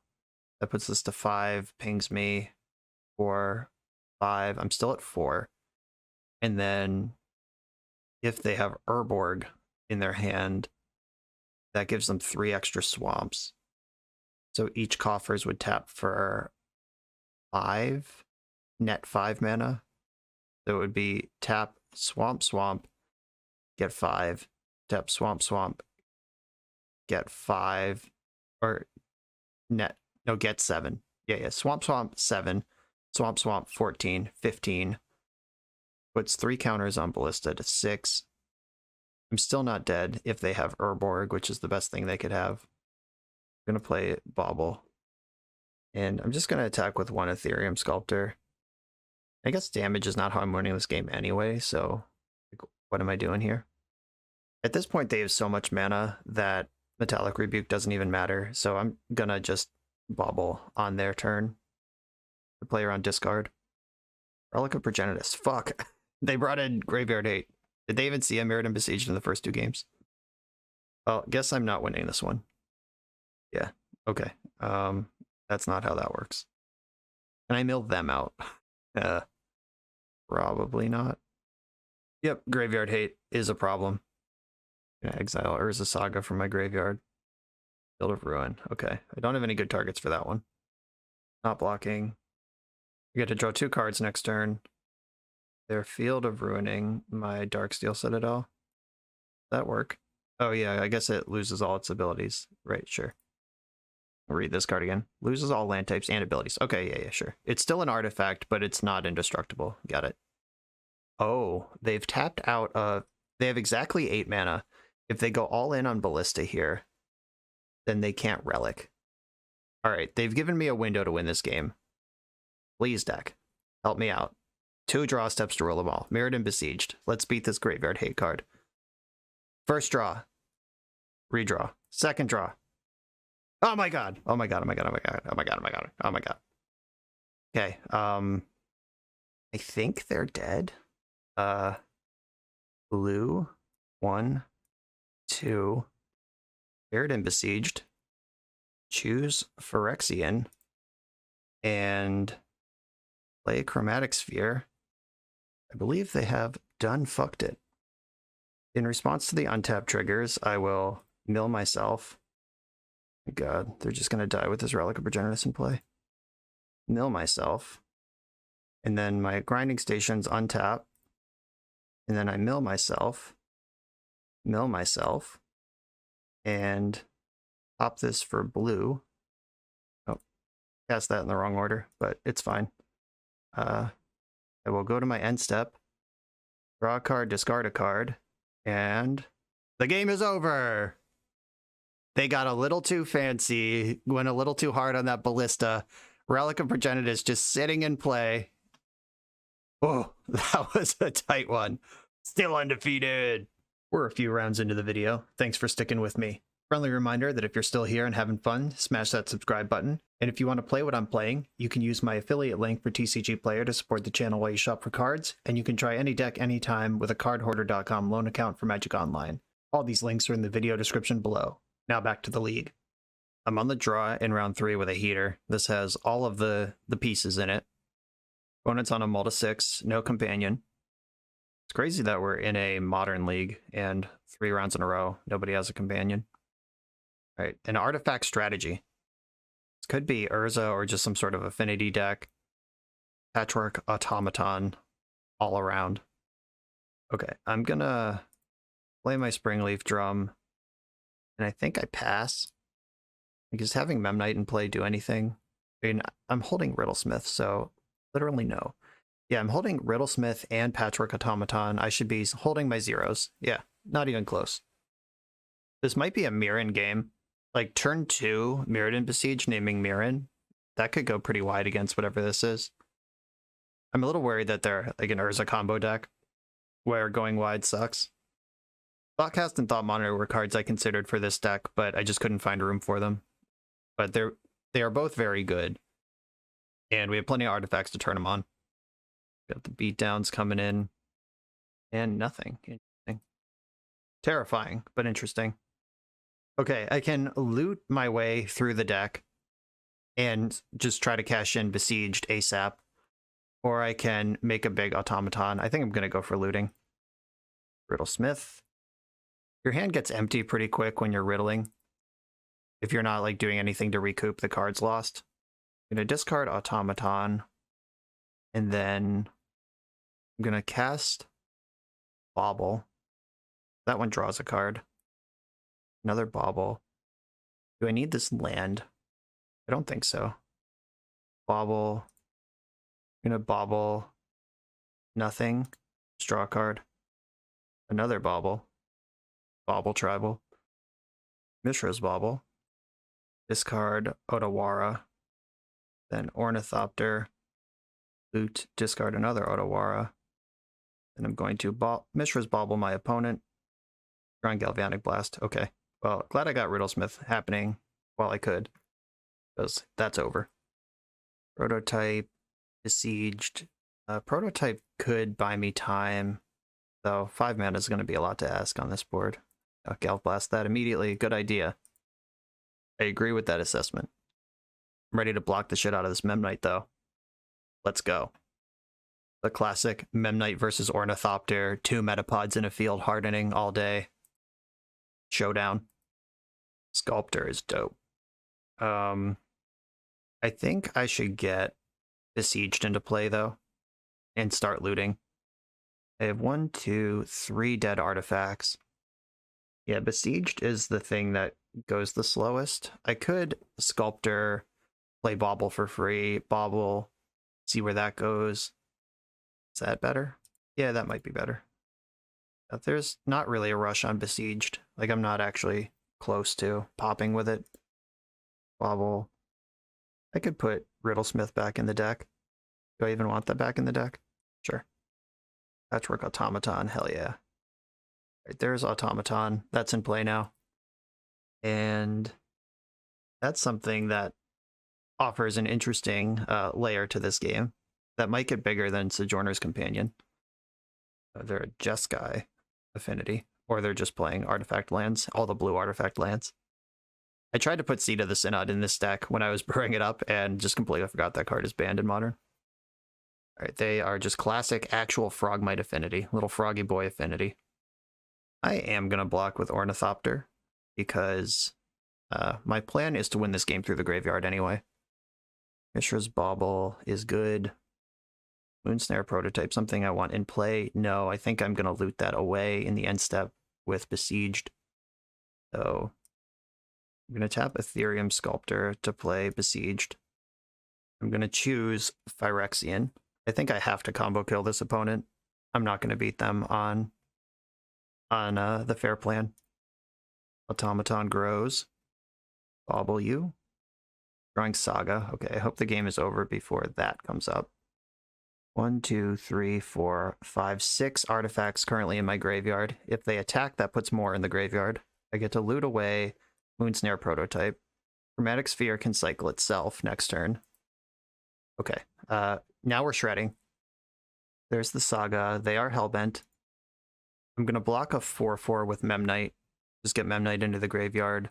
That puts this to 5, pings me 4, 5. I'm still at 4. And then if they have Urborg in their hand, that gives them 3 extra swamps. So each Coffers would tap for 5, net 5 mana. So it would be tap, swamp, swamp, get 5. Tap, swamp, swamp, get 5. Or net, no, get 7. Yeah, swamp, swamp, 7. Swamp, swamp, 14, 15. Puts 3 counters on Ballista to 6. I'm still not dead if they have Urborg, which is the best thing they could have. I'm going to play Bobble. And I'm just going to attack with 1 Ethereum Sculptor. I guess damage is not how I'm winning this game anyway, so what am I doing here? At this point, they have so much mana that Metallic Rebuke doesn't even matter, so I'm going to just Bobble on their turn. The player on discard. Relic of Progenitus. Fuck. They brought in Graveyard Hate. Did they even see a Mirrodin Besieged in the first 2 games? Well, guess I'm not winning this one. Yeah, okay. That's not how that works. Can I mill them out? Probably not. Yep, Graveyard Hate is a problem. I'm gonna exile Urza Saga from my graveyard. Field of Ruin. Okay, I don't have any good targets for that one. Not blocking. You get to draw 2 cards next turn. Their Field of Ruining my Darksteel Citadel. Does that work? Oh yeah, I guess it loses all its abilities. Right, sure. I'll read this card again. Loses all land types and abilities. Okay, yeah, sure. It's still an artifact, but it's not indestructible. Got it. Oh, they've tapped out they have exactly 8 mana. If they go all in on Ballista here, then they can't relic. Alright, they've given me a window to win this game. Please, deck. Help me out. 2 draw steps to rule them all. Mirrodin Besieged. Let's beat this graveyard hate card. First draw. Redraw. Second draw. Oh my god. Oh my god. Oh my god. Oh my god. Oh my god. Oh my god. Oh my god. Okay. I think they're dead. Blue. 1, 2. Mirrodin Besieged. Choose Phyrexian. And play Chromatic Sphere. I believe they have done fucked it. In response to the untap triggers, I will mill myself. God, they're just going to die with this Relic of Progenitus in play. Mill myself. And then my grinding stations untap. And then I mill myself. And pop this for blue. Oh, cast that in the wrong order, but it's fine. I will go to my end step, draw a card, discard a card, and the game is over. They got a little too fancy, went a little too hard on that Ballista. Relic of Progenitus just sitting in play. Oh, that was a tight one. Still undefeated. We're a few rounds into the video. Thanks for sticking with me. Friendly reminder that if you're still here and having fun, smash that subscribe button. And if you want to play what I'm playing, you can use my affiliate link for TCG Player to support the channel while you shop for cards, and you can try any deck anytime with a cardhoarder.com loan account for Magic Online. All these links are in the video description below. Now back to the league. I'm on the draw in round 3 with a heater. This has all of the pieces in it. Opponent's on a Multi 6, no companion. It's crazy that we're in a modern league and 3 rounds in a row, nobody has a companion. All right, an artifact strategy. This could be Urza or just some sort of affinity deck. Patchwork Automaton all around. Okay, I'm gonna play my Springleaf Drum, and I think I pass. Because having Memnite in play do anything? I mean, I'm holding Riddlesmith, so literally no. Yeah, I'm holding Riddlesmith and Patchwork Automaton. I should be holding my zeros. Yeah, not even close. This might be a Mirrodin game. Like, turn 2, Mirrodin Besieged, naming Mirrodin. That could go pretty wide against whatever this is. I'm a little worried that they're like an Urza combo deck, where going wide sucks. Thoughtcast and Thought Monitor were cards I considered for this deck, but I just couldn't find room for them. But they are both very good. And we have plenty of artifacts to turn them on. Got the beatdowns coming in. And nothing. Interesting. Terrifying, but interesting. Okay, I can loot my way through the deck and just try to cash in Besieged ASAP. Or I can make a big automaton. I think I'm going to go for looting. Riddlesmith. Your hand gets empty pretty quick when you're riddling. If you're not like doing anything to recoup the cards lost. I'm going to discard automaton. And then I'm going to cast Bauble. That one draws a card. Another Bauble. Do I need this land? I don't think so. Bauble. I'm going to Bauble. Nothing. Just draw a card. Another Bauble. Bauble Tribal. Mishra's Bauble. Discard Otawara. Then Ornithopter. Loot. Discard another Otawara. And I'm going to Mishra's Bauble my opponent. Drawing Galvanic Blast. Okay. Well, glad I got Riddlesmith happening while I could. Because that's over. Prototype. Besieged. Prototype could buy me time. Though 5 mana is going to be a lot to ask on this board. I'll Gal Blast that immediately. Good idea. I agree with that assessment. I'm ready to block the shit out of this Memnite, though. Let's go. The classic Memnite versus Ornithopter, 2 Metapods in a field hardening all day. Showdown. Sculptor is dope. I think I should get Besieged into play, though, and start looting. I have 1, 2, 3 dead artifacts. Yeah, Besieged is the thing that goes the slowest. I could Sculptor, play Bauble for free, Bauble, see where that goes. Is that better? Yeah, that might be better. But there's not really a rush on Besieged. Like, I'm not actually close to popping with it. Bauble. I could put Riddlesmith back in the deck. Do I even want that back in the deck? Sure. Patchwork Automaton, hell yeah. Right, there's Automaton. That's in play now. And that's something that offers an interesting layer to this game that might get bigger than Sojourner's Companion. They're a Jeskai affinity, or they're just playing artifact lands, all the blue artifact lands. I tried to put Seed of the Synod in this deck when I was brewing it up and just completely forgot that card is banned in Modern. All right, they are just classic actual Frogmite affinity, little froggy boy affinity. I am going to block with Ornithopter because my plan is to win this game through the graveyard anyway. Mishra's Bauble is good. Moonsnare Prototype, something I want in play. No, I think I'm going to loot that away in the end step with Besieged. So I'm going to tap Ethereum Sculptor to play Besieged. I'm going to choose Phyrexian. I think I have to combo kill this opponent. I'm not going to beat them on the fair plan. Automaton grows. Bauble you. Drawing Saga. Okay, I hope the game is over before that comes up. 1, 2, 3, 4, 5, 6 artifacts currently in my graveyard. If they attack, that puts more in the graveyard. I get to loot away Moonsnare Prototype. Chromatic Sphere can cycle itself next turn. Okay, now we're shredding. There's the Saga. They are Hellbent. I'm going to block a 4/4 with Memnite. Just get Memnite into the graveyard.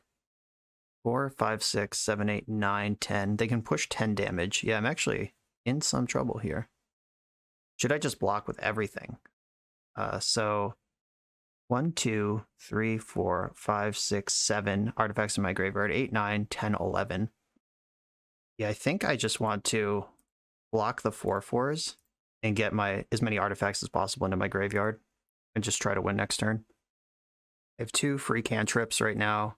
4, 5, 6, 7, 8, 9, 10. They can push 10 damage. Yeah, I'm actually in some trouble here. Should I just block with everything? So 1, 2, 3, 4, 5, 6, 7 artifacts in my graveyard. 8, 9, 10, 11. Yeah, I think I just want to block the 4/4s and get as many artifacts as possible into my graveyard and just try to win next turn. I have 2 free cantrips right now.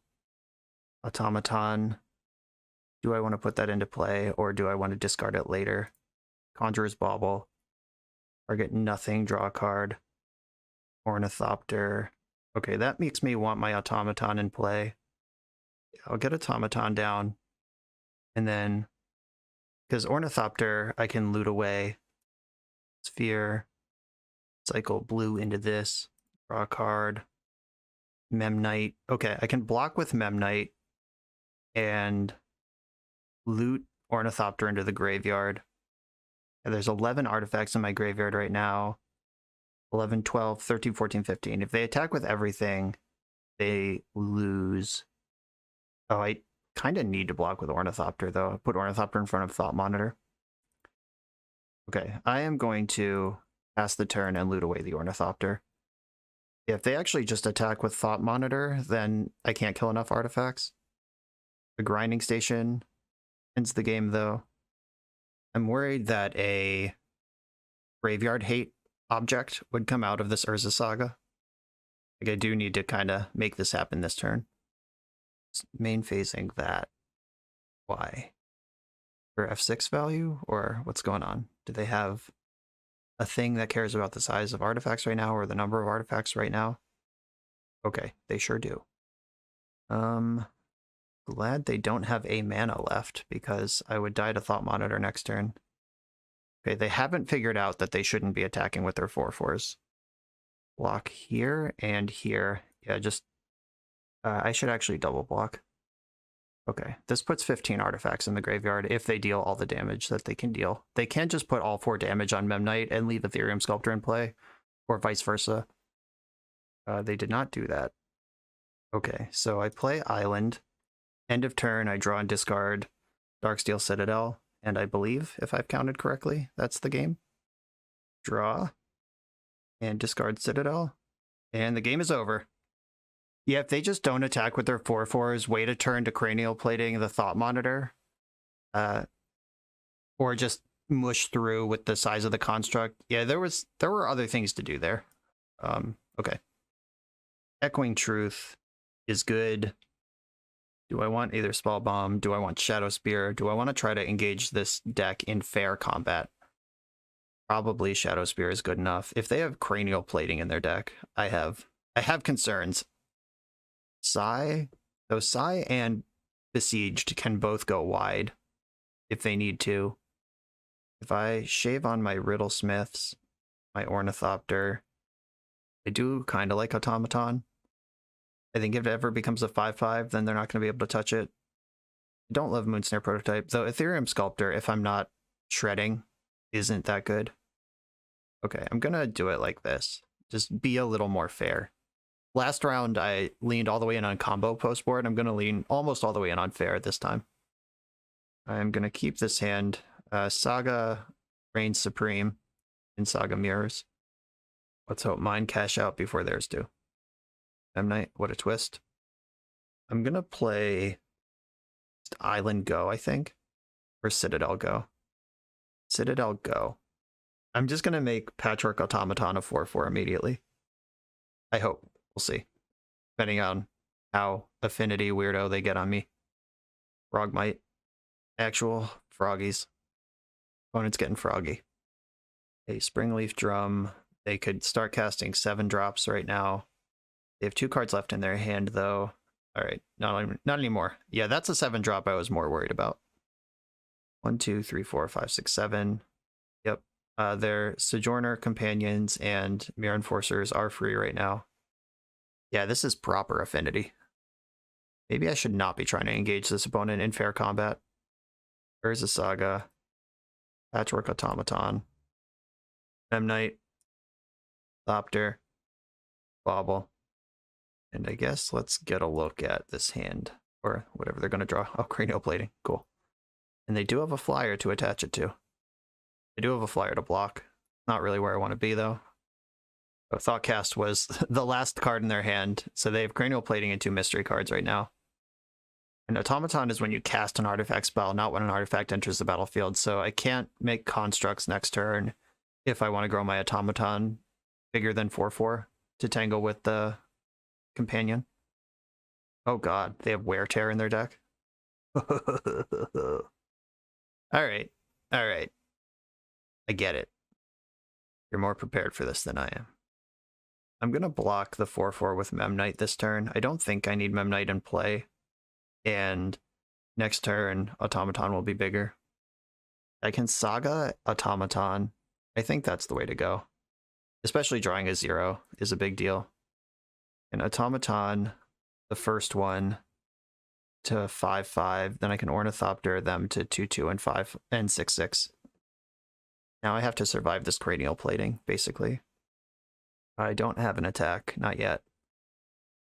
Automaton. Do I want to put that into play or do I want to discard it later? Conjurer's Bauble. Target nothing, draw a card. Ornithopter. Okay, that makes me want my Automaton in play. I'll get Automaton down. And then, because Ornithopter, I can loot away. Sphere. Cycle blue into this. Draw a card. Memnite. Okay, I can block with Memnite and loot Ornithopter into the graveyard. And there's 11 artifacts in my graveyard right now. 11, 12, 13, 14, 15. If they attack with everything, they lose. Oh, I kind of need to block with Ornithopter, though. I put Ornithopter in front of Thought Monitor. Okay, I am going to pass the turn and loot away the Ornithopter. If they actually just attack with Thought Monitor, then I can't kill enough artifacts. The Grinding Station ends the game, though. I'm worried that a Graveyard Hate object would come out of this Urza Saga. Like, I do need to kind of make this happen this turn. Main phasing that. Why? For F6 value? Or what's going on? Do they have a thing that cares about the size of artifacts right now or the number of artifacts right now? Okay, they sure do. Glad they don't have a mana left because I would die to Thought Monitor next turn. Okay, they haven't figured out that they shouldn't be attacking with their 4/4s. Block here and here. Yeah, just I should actually double block. Okay, this puts 15 artifacts in the graveyard if they deal all the damage that they can deal. They can't just put all 4 damage on Memnite and leave Ethereum Sculptor in play, or vice versa. They did not do that. Okay, so I play Island. End of turn, I draw and discard Darksteel Citadel, and I believe, if I've counted correctly, that's the game. Draw, and discard Citadel, and the game is over. Yeah, if they just don't attack with their 4/4s, wait a turn to Cranial Plating the Thought Monitor, or just mush through with the size of the construct. Yeah, there were other things to do there. Okay. Echoing Truth. is good. Do I want either Spell Bomb? Do I want Shadow Spear? Do I want to try to engage this deck in fair combat? Probably Shadow Spear is good enough. If they have Cranial Plating in their deck, I have concerns. Sai and Besieged can both go wide if they need to. If I shave on my Riddlesmiths, my Ornithopter, I do kind of like Automaton. I think if it ever becomes a 5/5, then they're not going to be able to touch it. I don't love Moonsnare Prototype, though Ethereum Sculptor, if I'm not shredding, isn't that good. Okay, I'm going to do it like this. Just be a little more fair. Last round, I leaned all the way in on combo post board. I'm going to lean almost all the way in on fair this time. I'm going to keep this hand. Saga reigns supreme in Saga Mirrors. Let's hope mine cash out before theirs do. M-Knight, what a twist. I'm going to play Island Go, I think. Or Citadel Go. Citadel Go. I'm just going to make Patchwork Automaton a 4/4 immediately. I hope. We'll see. Depending on how affinity weirdo they get on me. Frogmite. Actual froggies. Opponent's getting froggy. A Springleaf Drum. They could start casting 7-drops right now. They have 2 cards left in their hand, though. All right, not anymore. Yeah, that's a 7-drop I was more worried about. 1, 2, 3, 4, 5, 6, 7. Yep. Their Sojourner Companions and Mirror Enforcers are free right now. Yeah, this is proper affinity. Maybe I should not be trying to engage this opponent in fair combat. Where's the Saga? Patchwork Automaton. M-Knight. Thopter. Bobble. And I guess let's get a look at this hand. Or whatever they're going to draw. Oh, Cranial Plating. Cool. And they do have a flyer to attach it to. They do have a flyer to block. Not really where I want to be, though. But Thoughtcast was the last card in their hand. So they have Cranial Plating and 2 mystery cards right now. And Automaton is when you cast an artifact spell, not when an artifact enters the battlefield. So I can't make constructs next turn if I want to grow my Automaton bigger than 4/4 to tangle with the companion. Oh god, they have Wear Tear in their deck. Alright. Alright. I get it. You're more prepared for this than I am. I'm going to block the 4/4 with Memnite this turn. I don't think I need Memnite in play. And next turn, Automaton will be bigger. I can Saga Automaton. I think that's the way to go. Especially drawing a 0 is a big deal. And Automaton, the first one, to 5/5. Then I can Ornithopter them to 2/2 and 5 and 6/6. Now I have to survive this Cranial Plating, basically. I don't have an attack, not yet.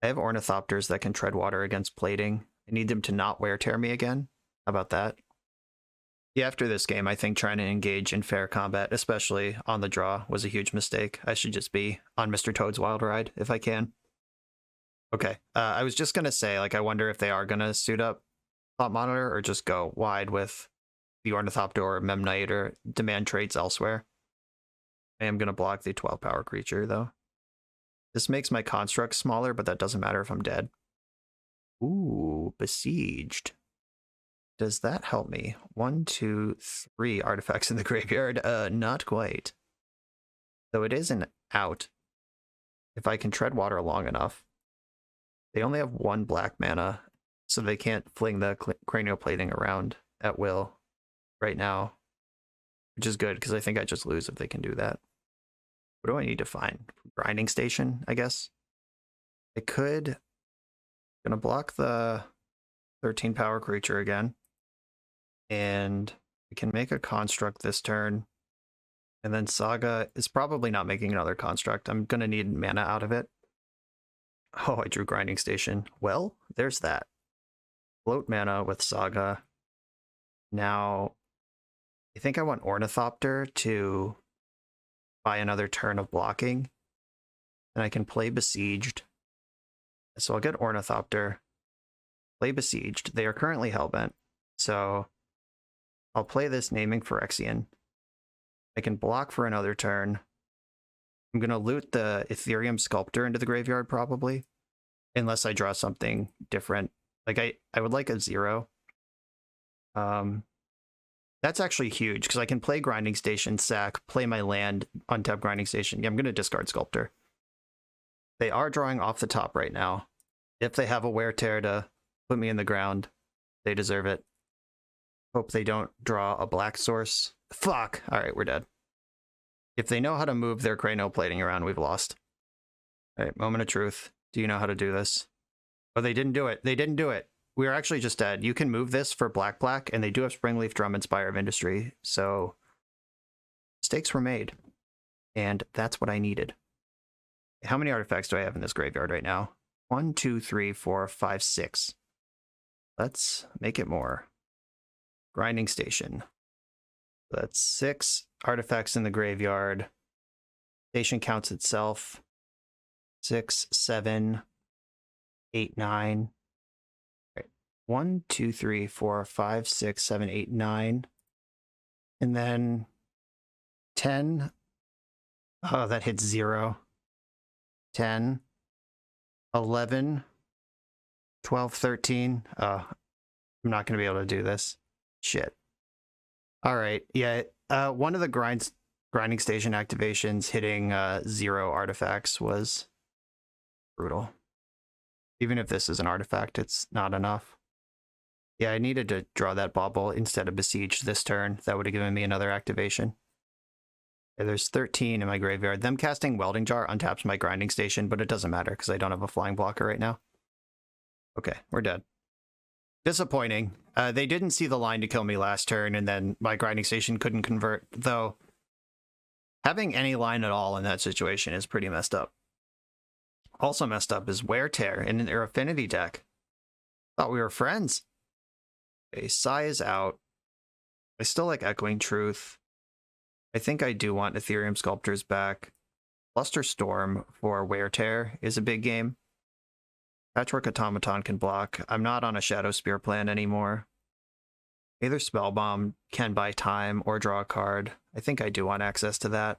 I have Ornithopters that can tread water against plating. I need them to not Wear Tear me again. How about that? Yeah, after this game, I think trying to engage in fair combat, especially on the draw, was a huge mistake. I should just be on Mr. Toad's Wild Ride, if I can. Okay, I was just going to say, like, I wonder if they are going to suit up Thought Monitor or just go wide with the Ornithopter or Memnite or demand trades elsewhere. I am going to block the 12 power creature, though. This makes my construct smaller, but that doesn't matter if I'm dead. Ooh, Besieged. Does that help me? 1, 2, 3 artifacts in the graveyard? Not quite. Though it is an out. If I can tread water long enough. They only have 1 black mana, so they can't fling the Cranial Plating around at will right now. Which is good, because I think I just lose if they can do that. What do I need to find? Grinding Station, I guess? I could... I'm going to block the 13 power creature again. And I can make a construct this turn. And then Saga is probably not making another construct. I'm going to need mana out of it. Oh, I drew Grinding Station. Well, there's that. Float mana with Saga. Now, I think I want Ornithopter to buy another turn of blocking. And I can play Besieged. So I'll get Ornithopter. Play Besieged. They are currently Hellbent. So I'll play this Naming Phyrexian. I can block for another turn. I'm going to loot the Ethereum Sculptor into the graveyard, probably. Unless I draw something different. Like I would like a 0. That's actually huge because I can play Grinding Station, sack, play my land, untap Grinding Station. Yeah, I'm going to discard Sculptor. They are drawing off the top right now. If they have a Wear Tear to put me in the ground, they deserve it. Hope they don't draw a black source. Fuck! Alright, we're dead. If they know how to move their Crano plating around, we've lost. Alright, moment of truth. Do you know how to do this? Oh, they didn't do it. They didn't do it. We are actually just dead. You can move this for black, and they do have Springleaf Drum and Spire of Industry, so mistakes were made. And that's what I needed. How many artifacts do I have in this graveyard right now? 1, 2, 3, 4, 5, 6. Let's make it more. Grinding Station. That's 6 artifacts in the graveyard. Station counts itself. 6, 7, 8, 9. Right. 1, 2, 3, 4, 5, 6, 7, 8, 9. And then 10. Oh, that hits 0. 10, 11, 12, 13. Oh, I'm not going to be able to do this. Shit. All right. Yeah. One of the grinding station activations hitting 0 artifacts was brutal. Even if this is an artifact, it's not enough. Yeah, I needed to draw that bauble instead of Besieged this turn. That would have given me another activation. Yeah, there's 13 in my graveyard. Them casting Welding Jar untaps my grinding station, but it doesn't matter because I don't have a flying blocker right now. Okay, we're dead. Disappointing. They didn't see the line to kill me last turn, and then my grinding station couldn't convert, though having any line at all in that situation is pretty messed up. Also messed up is Wear Tear in their Affinity deck. Thought we were friends. Okay, Sai is out. I still like Echoing Truth. I think I do want Ethereum Sculptors back. Luster Storm for Wear Tear is a big game. Patchwork Automaton can block. I'm not on a Shadow Spear plan anymore. Either Spellbomb can buy time or draw a card. I think I do want access to that.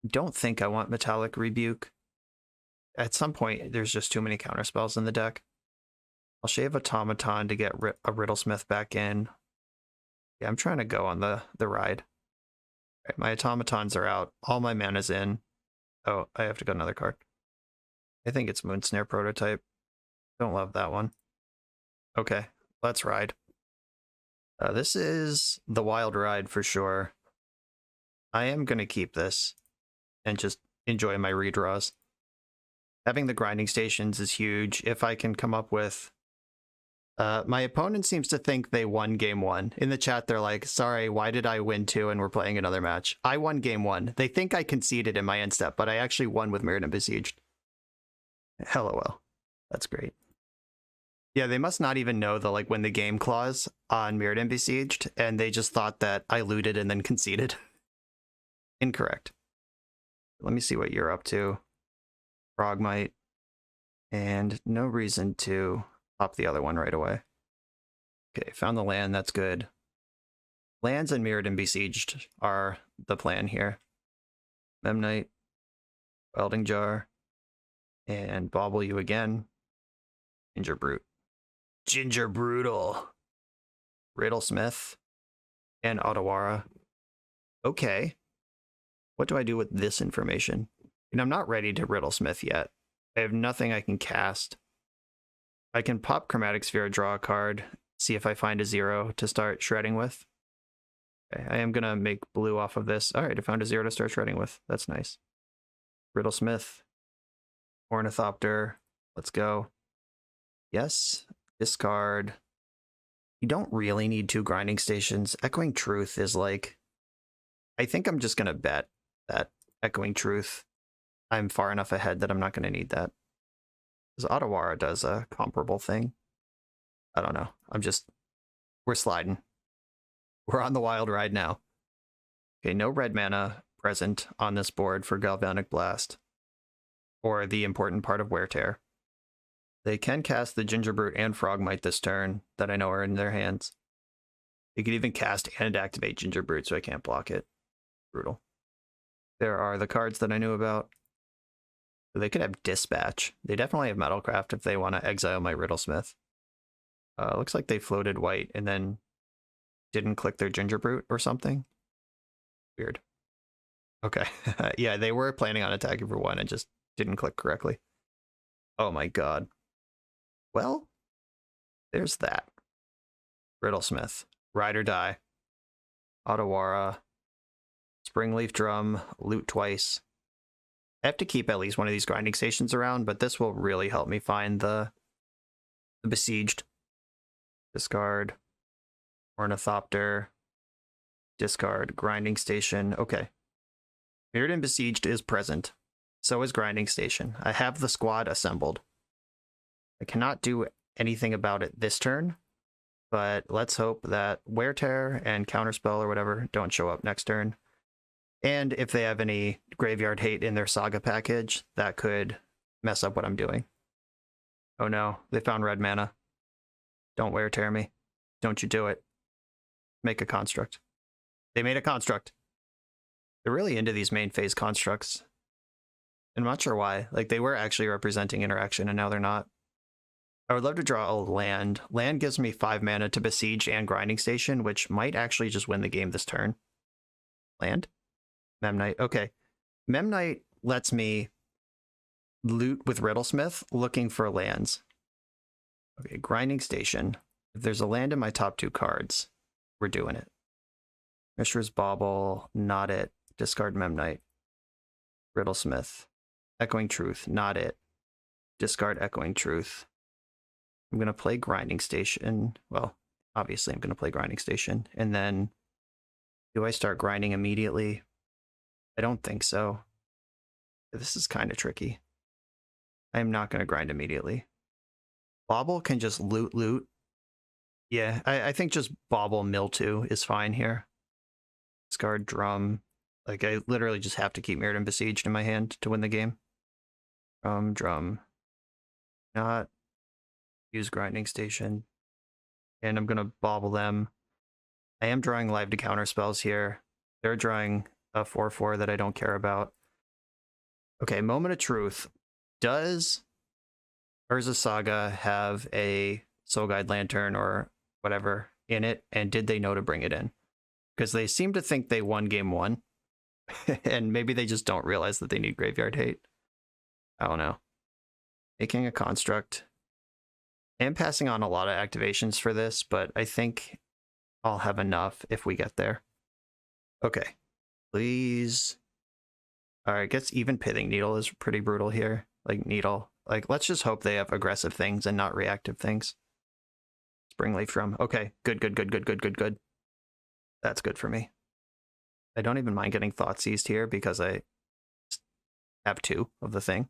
Don't think I want Metallic Rebuke. At some point, there's just too many counterspells in the deck. I'll shave Automaton to get a Riddlesmith back in. Yeah, I'm trying to go on the ride. Right, my automatons are out. All my mana's in. Oh, I have to go another card. I think it's Moonsnare Prototype. Don't love that one. Okay, let's ride. This is the wild ride for sure. I am going to keep this and just enjoy my redraws. Having the grinding stations is huge. If I can come up with... my opponent seems to think they won game 1. In the chat, they're like, sorry, why did I win 2 and we're playing another match? I won game 1. They think I conceded in my end step, but I actually won with Mirrodin Besieged. LOL. That's great. Yeah, they must not even know the like win the game clause on Mirrodin Besieged, and they just thought that I looted and then conceded. Incorrect. Let me see what you're up to. Frogmite. And no reason to pop the other one right away. Okay, found the land, that's good. Lands and Mirrodin Besieged are the plan here. Memnite, Welding Jar, and bauble you again. Ginger Brute. Ginger Brutal. Riddlesmith, and Otawara. Okay. What do I do with this information? And I'm not ready to Riddlesmith yet. I have nothing I can cast. I can pop Chromatic Sphere, draw a card, see if I find a 0 to start shredding with. Okay, I am going to make blue off of this. All right, I found a 0 to start shredding with. That's nice. Riddlesmith. Ornithopter. Let's go. Yes. Discard. You don't really need 2 grinding stations. Echoing Truth is like... I think I'm just going to bet that Echoing Truth, I'm far enough ahead that I'm not going to need that. Because Otawara does a comparable thing. I don't know. We're sliding. We're on the wild ride now. Okay, no red mana present on this board for Galvanic Blast. Or the important part of Wear Tear. They can cast the Ginger Brute and Frogmite this turn that I know are in their hands. They could even cast and activate Ginger Brute, so I can't block it. Brutal. There are the cards that I knew about. They could have Dispatch. They definitely have Metalcraft if they want to exile my Riddlesmith. Looks like they floated white and then didn't click their Ginger Brute or something. Weird. Okay. Yeah, they were planning on attacking for 1 and just didn't click correctly. Oh my god. Well, there's that. Riddlesmith. Ride or Die. Otawara. Springleaf Drum. Loot twice. I have to keep at least one of these grinding stations around, but this will really help me find the Besieged. Discard. Ornithopter. Discard. Grinding Station. Okay. Mirrodin Besieged is present. So is Grinding Station. I have the squad assembled. I cannot do anything about it this turn, but let's hope that Wear Tear and Counterspell or whatever don't show up next turn. And if they have any Graveyard Hate in their Saga package, that could mess up what I'm doing. Oh no, they found red mana. Don't Wear Tear me. Don't you do it. Make a construct. They made a construct. They're really into these main phase constructs. I'm not sure why. Like, they were actually representing interaction, and now they're not. I would love to draw a land. Land gives me 5 mana to Besiege and Grinding Station, which might actually just win the game this turn. Land? Memnite. Okay. Memnite lets me loot with Riddlesmith, looking for lands. Okay, Grinding Station. If there's a land in my top 2 cards, we're doing it. Mishra's Bauble, not it. Discard Memnite. Riddlesmith. Echoing Truth, not it. Discard Echoing Truth. I'm going to play Grinding Station. Well, obviously I'm going to play Grinding Station. And then, do I start grinding immediately? I don't think so. This is kind of tricky. I am not going to grind immediately. Bauble can just loot. Yeah, I think just Bauble Mill 2 is fine here. Discard Drum. Like, I literally just have to keep Mirrodin Besieged in my hand to win the game. Drum. Not use Grinding Station. And I'm going to Bauble them. I am drawing live to counter spells here. They're drawing a 4/4 that I don't care about. Okay, Moment of Truth. Does Urza Saga have a Soul Guide Lantern or whatever in it? And did they know to bring it in? Because they seem to think they won game 1. And maybe they just don't realize that they need Graveyard Hate. I don't know. Making a construct. I am passing on a lot of activations for this, but I think I'll have enough if we get there. Okay. Please. Alright, I guess even Pithing Needle is pretty brutal here. Like, Needle. Like, let's just hope they have aggressive things and not reactive things. Springleaf Drum. Okay, good. That's good for me. I don't even mind getting Thoughtseized here because I have 2 of the thing.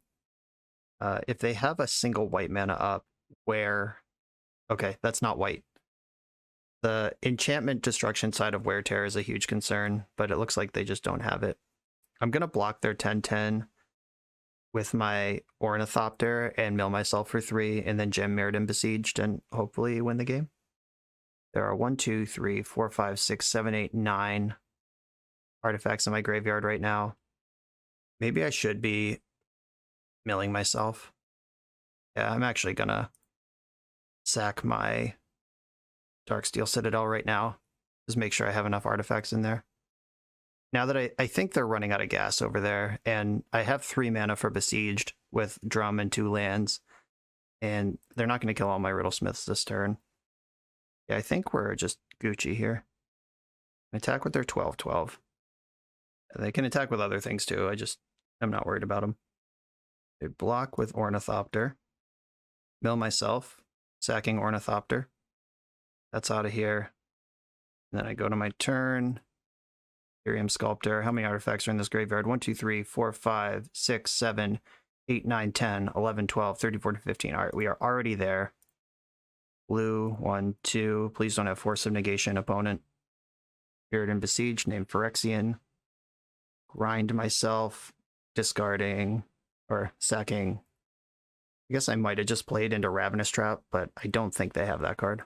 If they have a single white mana up, where... Okay, that's not white. The enchantment destruction side of Wear Tear is a huge concern, but it looks like they just don't have it. I'm going to block their 10/10 with my Ornithopter and mill myself for 3, and then gem Mirrodin Besieged and hopefully win the game. There are 1, 2, 3, 4, 5, 6, 7, 8, 9 artifacts in my graveyard right now. Maybe I should be milling myself. Yeah, I'm actually gonna sack my Darksteel Citadel right now. Just make sure I have enough artifacts in there. Now that I think they're running out of gas over there, and I have 3 mana for Besieged with Drum and 2 lands, and they're not going to kill all my Riddlesmiths this turn. Yeah, I think we're just Gucci here. Attack with their 12/12. They can attack with other things too. I'm not worried about them. They block with Ornithopter. Mill myself, sacking Ornithopter. That's out of here. And then I go to my turn. Ethereum Sculptor. How many artifacts are in this graveyard? 1, 2, 3, 4, 5, 6, 7, 8, 9, 10, 11, 12, 13, 14, 15. All right, we are already there. Blue, 1, 2. Please don't have Force of Negation opponent. Mirrodin Besieged, named Phyrexian. Grind myself, discarding, or sacking. I guess I might have just played into Ravenous Trap, but I don't think they have that card.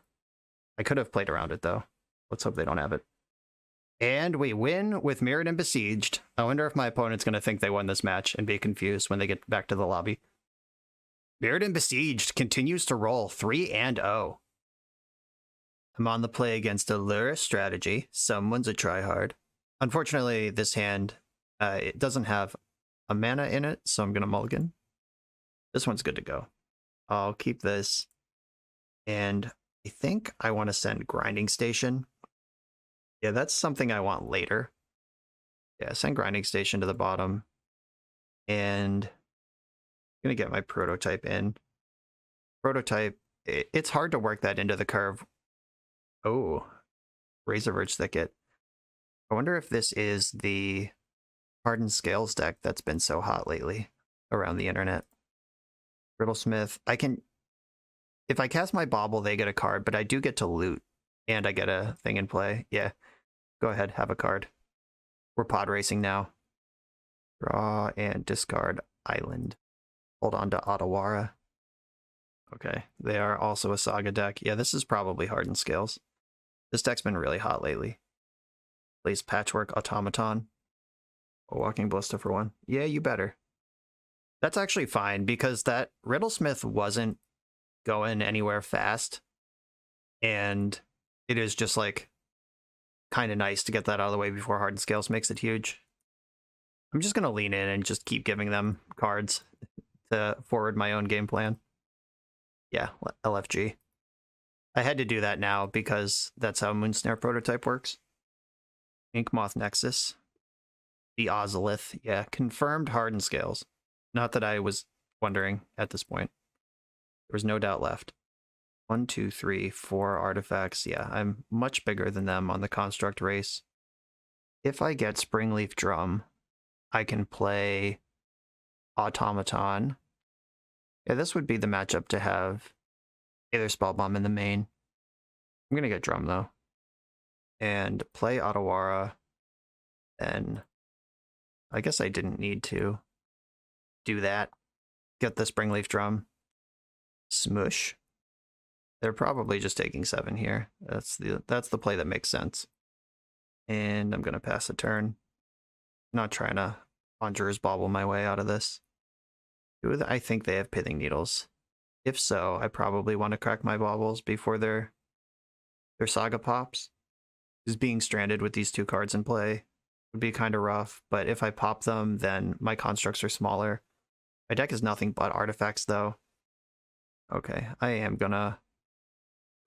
I could have played around it, though. Let's hope they don't have it. And we win with Mirrodin Besieged. I wonder if my opponent's going to think they won this match and be confused when they get back to the lobby. Mirrodin Besieged continues to roll 3-0. I'm on the play against a Lure strategy. Someone's a tryhard. Unfortunately, this hand, it doesn't have a mana in it, so I'm going to mulligan. This one's good to go. I'll keep this. And I think I want to send Grinding Station. Yeah, that's something I want later. Yeah, send Grinding Station to the bottom. And I'm going to get my Prototype in. Prototype, it's hard to work that into the curve. Oh, Razorverge Thicket. I wonder if this is the Hardened Scales deck that's been so hot lately around the internet. Riddlesmith. I can... If I cast my Bauble, they get a card, but I do get to loot. And I get a thing in play. Yeah. Go ahead, have a card. We're pod racing now. Draw and discard Island. Hold on to Otawara. Okay, they are also a Saga deck. Yeah, this is probably Hardened Scales. This deck's been really hot lately. Plays Patchwork Automaton. A Walking Ballista for 1. Yeah, you better. That's actually fine, because that Riddlesmith wasn't going anywhere fast. And it is just like kind of nice to get that out of the way before Hardened Scales makes it huge. I'm just going to lean in and just keep giving them cards to forward my own game plan. Yeah, LFG. I had to do that now because that's how Moonsnare Prototype works. Inkmoth Nexus. The Ozolith. Yeah, confirmed Hardened Scales. Not that I was wondering at this point. There was no doubt left. 1, 2, 3, 4 artifacts. Yeah, I'm much bigger than them on the construct race. If I get Springleaf Drum, I can play Automaton. Yeah, this would be the matchup to have Aether Spellbomb in the main. I'm going to get Drum, though. And play Otawara. Then I guess I didn't need to do that. Get the Springleaf Drum. Smush. They're probably just taking 7 here. That's the play that makes sense. And I'm going to pass a turn. Not trying to Conjurer's Bauble my way out of this. I think they have Pithing Needles. If so, I probably want to crack my baubles before their Saga pops. Because being stranded with these 2 cards in play would be kind of rough. But if I pop them, then my constructs are smaller. My deck is nothing but artifacts, though. Okay, I am gonna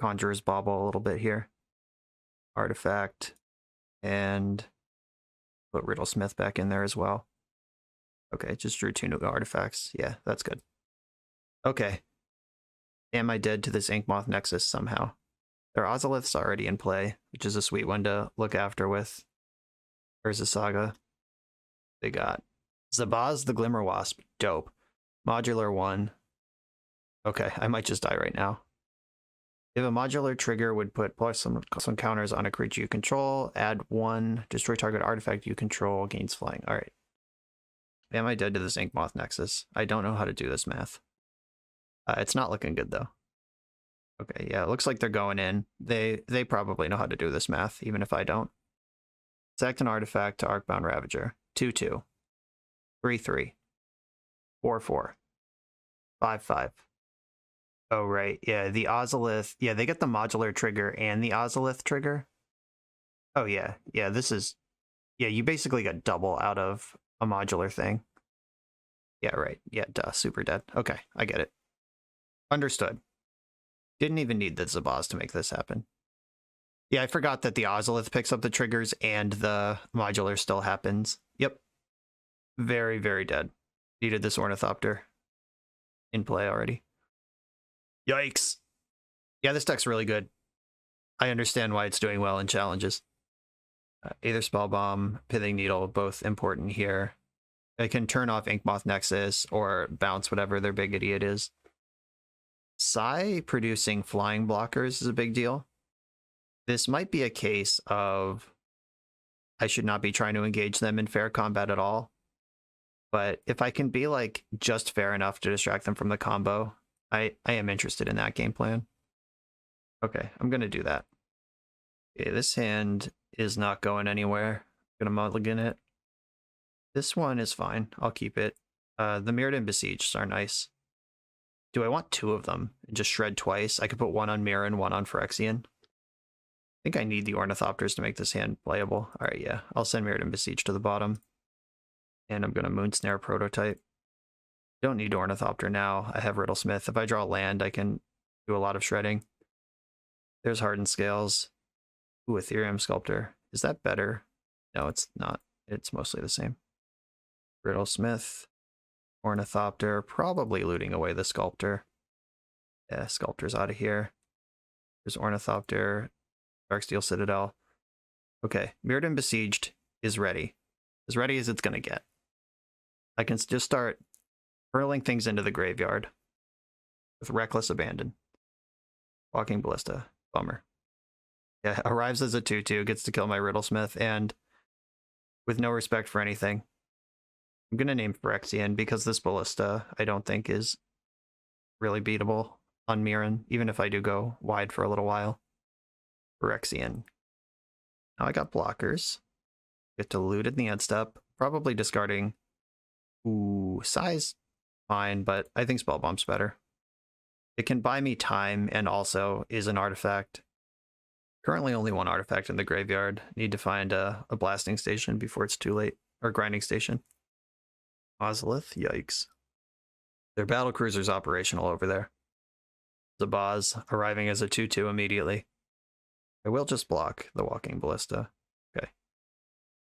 Conjurer's Bauble a little bit here. Artifact. And put Riddlesmith back in there as well. Okay, just drew 2 new artifacts. Yeah, that's good. Okay. Am I dead to this Inkmoth Nexus somehow? Their Ozolith's already in play, which is a sweet one to look after with Urza Saga. They got Zabaz the Glimmerwasp. Dope. Modular 1. Okay, I might just die right now. If a modular trigger would put plus some counters on a creature you control, add 1, destroy target artifact you control, gains flying. Alright. Am I dead to this Inkmoth Nexus? I don't know how to do this math. It's not looking good, though. Okay, yeah, it looks like they're going in. They probably know how to do this math, even if I don't. Sacked an artifact to Arcbound Ravager. 2/2. 3/3. 4/4. 5/5. Oh, right. Yeah, the Ozolith. Yeah, they get the modular trigger and the Ozolith trigger. Oh, yeah. Yeah, this is... Yeah, you basically got double out of a modular thing. Yeah, right. Yeah, duh. Super dead. Okay, I get it. Understood. Didn't even need the Zabaz to make this happen. Yeah, I forgot that the Ozolith picks up the triggers and the modular still happens. Yep. Very, very dead. Needed this Ornithopter in play already. Yikes. Yeah, this deck's really good. I understand why it's doing well in challenges. Aether Spellbomb, Pithing Needle, both important here. I can turn off Inkmoth Nexus or bounce whatever their big idiot is. Sai producing flying blockers is a big deal. This might be a case of I should not be trying to engage them in fair combat at all. But if I can be like just fair enough to distract them from the combo, I am interested in that game plan. Okay, I'm going to do that. Okay, this hand is not going anywhere. Gonna mulligan it. This one is fine. I'll keep it. The Mirrodin Besieged are nice. Do I want two of them? Just shred twice? I could put one on Mirrodin, one on Phyrexian. I think I need the Ornithopters to make this hand playable. Alright, yeah. I'll send Mirrodin Besieged to the bottom. And I'm gonna Moonsnare Prototype. Don't need Ornithopter now. I have Riddlesmith. If I draw land, I can do a lot of shredding. There's Hardened Scales. Ooh, Ethereum Sculptor. Is that better? No, it's not. It's mostly the same. Riddlesmith. Ornithopter. Probably looting away the Sculptor. Yeah, Sculptor's out of here. There's Ornithopter. Darksteel Citadel. Okay, Mirrodin Besieged is ready. As ready as it's going to get. I can just start hurling things into the graveyard with reckless abandon. Walking Ballista. Bummer. Yeah, arrives as a 2/2, gets to kill my Riddlesmith, and with no respect for anything. I'm going to name Phyrexian because this Ballista I don't think is really beatable on Mirrodin, even if I do go wide for a little while. Phyrexian. Now I got blockers. Get to loot in the end step. Probably discarding. Ooh, size fine, but I think Spellbomb's better. It can buy me time and also is an artifact. Currently only one artifact in the graveyard. Need to find a blasting station before it's too late. Or grinding station. Ozolith, yikes. Their battle cruiser's operational over there. Zabaz arriving as a 2/2 immediately. I will just block the Walking Ballista. Okay.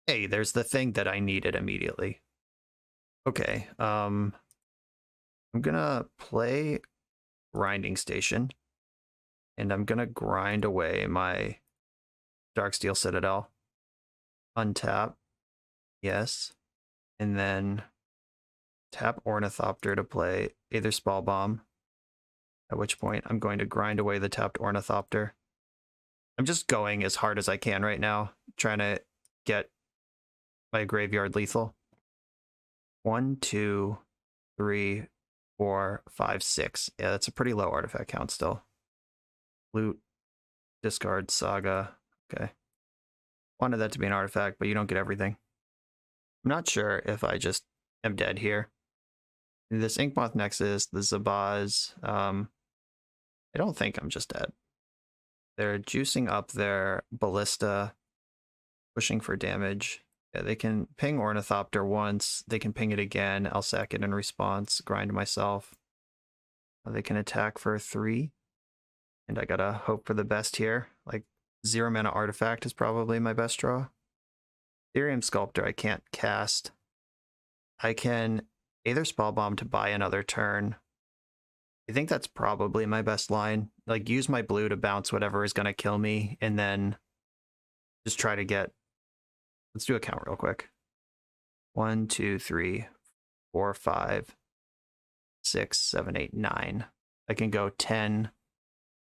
Hey, there's the thing that I needed immediately. Okay, I'm gonna play Grinding Station. And I'm gonna grind away my Darksteel Citadel. Untap. Yes. And then tap Ornithopter to play Aether Spellbomb. At which point I'm going to grind away the tapped Ornithopter. I'm just going as hard as I can right now, trying to get my graveyard lethal. 1, 2, 3, 4, 5, 6. Yeah, that's a pretty low artifact count still. Loot, discard, Saga. Okay. Wanted that to be an artifact, but you don't get everything. I'm not sure if I just am dead here. This Inkmoth Nexus, the Zabaz, I don't think I'm just dead. They're juicing up their Ballista, pushing for damage. Yeah, they can ping Ornithopter once, they can ping it again, I'll sack it in response, grind myself. They can attack for 3. And I gotta hope for the best here. Like, 0 mana artifact is probably my best draw. Ethereum Sculptor I can't cast. I can Aether Spellbomb to buy another turn. I think that's probably my best line. Like, use my blue to bounce whatever is gonna kill me, and then just try to get... Let's do a count real quick. 1, 2, 3, 4, 5, 6, 7, 8, 9. I can go 10,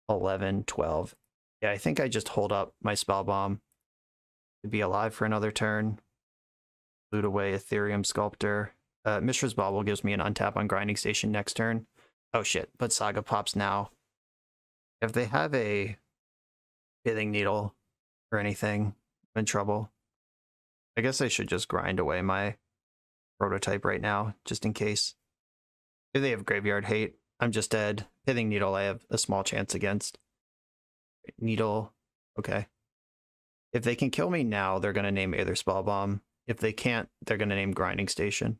11, 12. Yeah, I think I just hold up my Spellbomb to be alive for another turn. Loot away Ethereum Sculptor. Mishra's Bauble gives me an untap on Grinding Station next turn. Oh shit, but Saga pops now. If they have a Pithing Needle or anything, I'm in trouble. I guess I should just grind away my prototype right now, just in case. If they have Graveyard Hate, I'm just dead. Pithing Needle I have a small chance against. Needle, okay. If they can kill me now, they're going to name Aether Spellbomb. If they can't, they're going to name Grinding Station.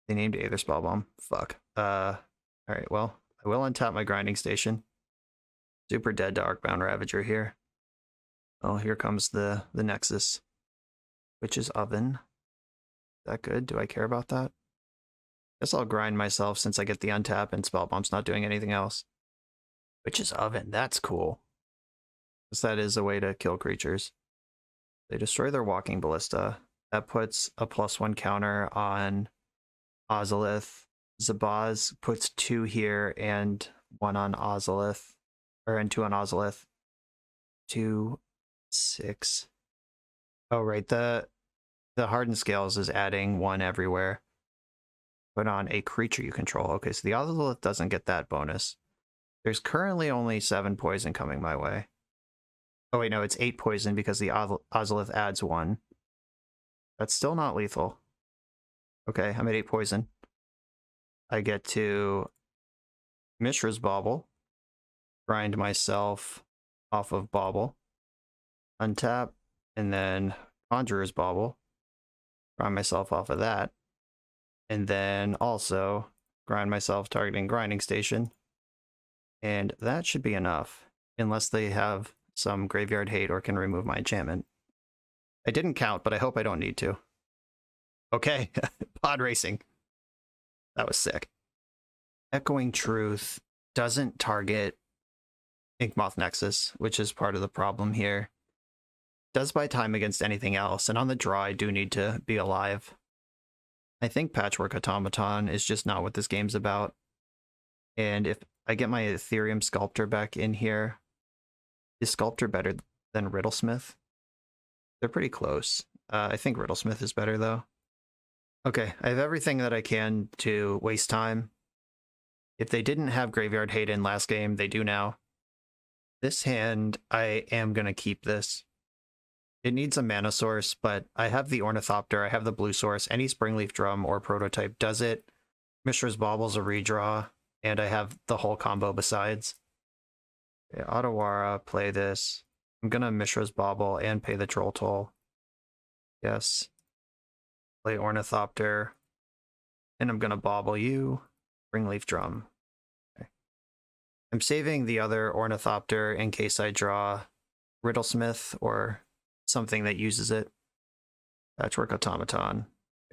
They named Aether Spellbomb. Fuck. Alright, well, I will untap my Grinding Station. Super dead to Arcbound Ravager here. Oh, here comes the Nexus. Witch's Oven. Is that good? Do I care about that? Guess I'll grind myself since I get the untap and Spellbomb's not doing anything else. Witch's Oven, that's cool. Guess that is a way to kill creatures. They destroy their Walking Ballista. That puts a +1 counter on Ozolith. Zabaz puts 2 here and 1 on Ozolith. And 2 on Ozolith. 2, 6. Oh, right. The Hardened Scales is adding 1 everywhere. Put on a creature you control. Okay, so the Ozolith doesn't get that bonus. There's currently only 7 poison coming my way. Oh wait, no, it's 8 poison because the Ozolith adds 1. That's still not lethal. Okay, I'm at 8 poison. I get to Mishra's Bauble, grind myself off of Bauble, untap, and then Conjurer's Bauble, grind myself off of that, and then also grind myself targeting Grinding Station, and that should be enough, unless they have some graveyard hate or can remove my enchantment. I didn't count, but I hope I don't need to. Okay, pod racing. That was sick. Echoing Truth doesn't target Inkmoth Nexus, which is part of the problem here. Does buy time against anything else, and on the draw I do need to be alive. I think Patchwork Automaton is just not what this game's about. And if I get my Ethereum Sculptor back in here, is Sculptor better than Riddlesmith? They're pretty close. I think Riddlesmith is better though. Okay, I have everything that I can to waste time. If they didn't have Graveyard Hate in last game, they do now. This hand, I am going to keep this. It needs a mana source, but I have the Ornithopter, I have the blue source. Any Springleaf Drum or Prototype does it. Mishra's Bauble's a redraw, and I have the whole combo besides. Okay, Otawara, play this. I'm going to Mishra's Bauble and pay the Troll Toll. Yes. Play Ornithopter. And I'm going to Bauble you. Springleaf Drum. Okay. I'm saving the other Ornithopter in case I draw Riddlesmith or something that uses it. Patchwork Automaton.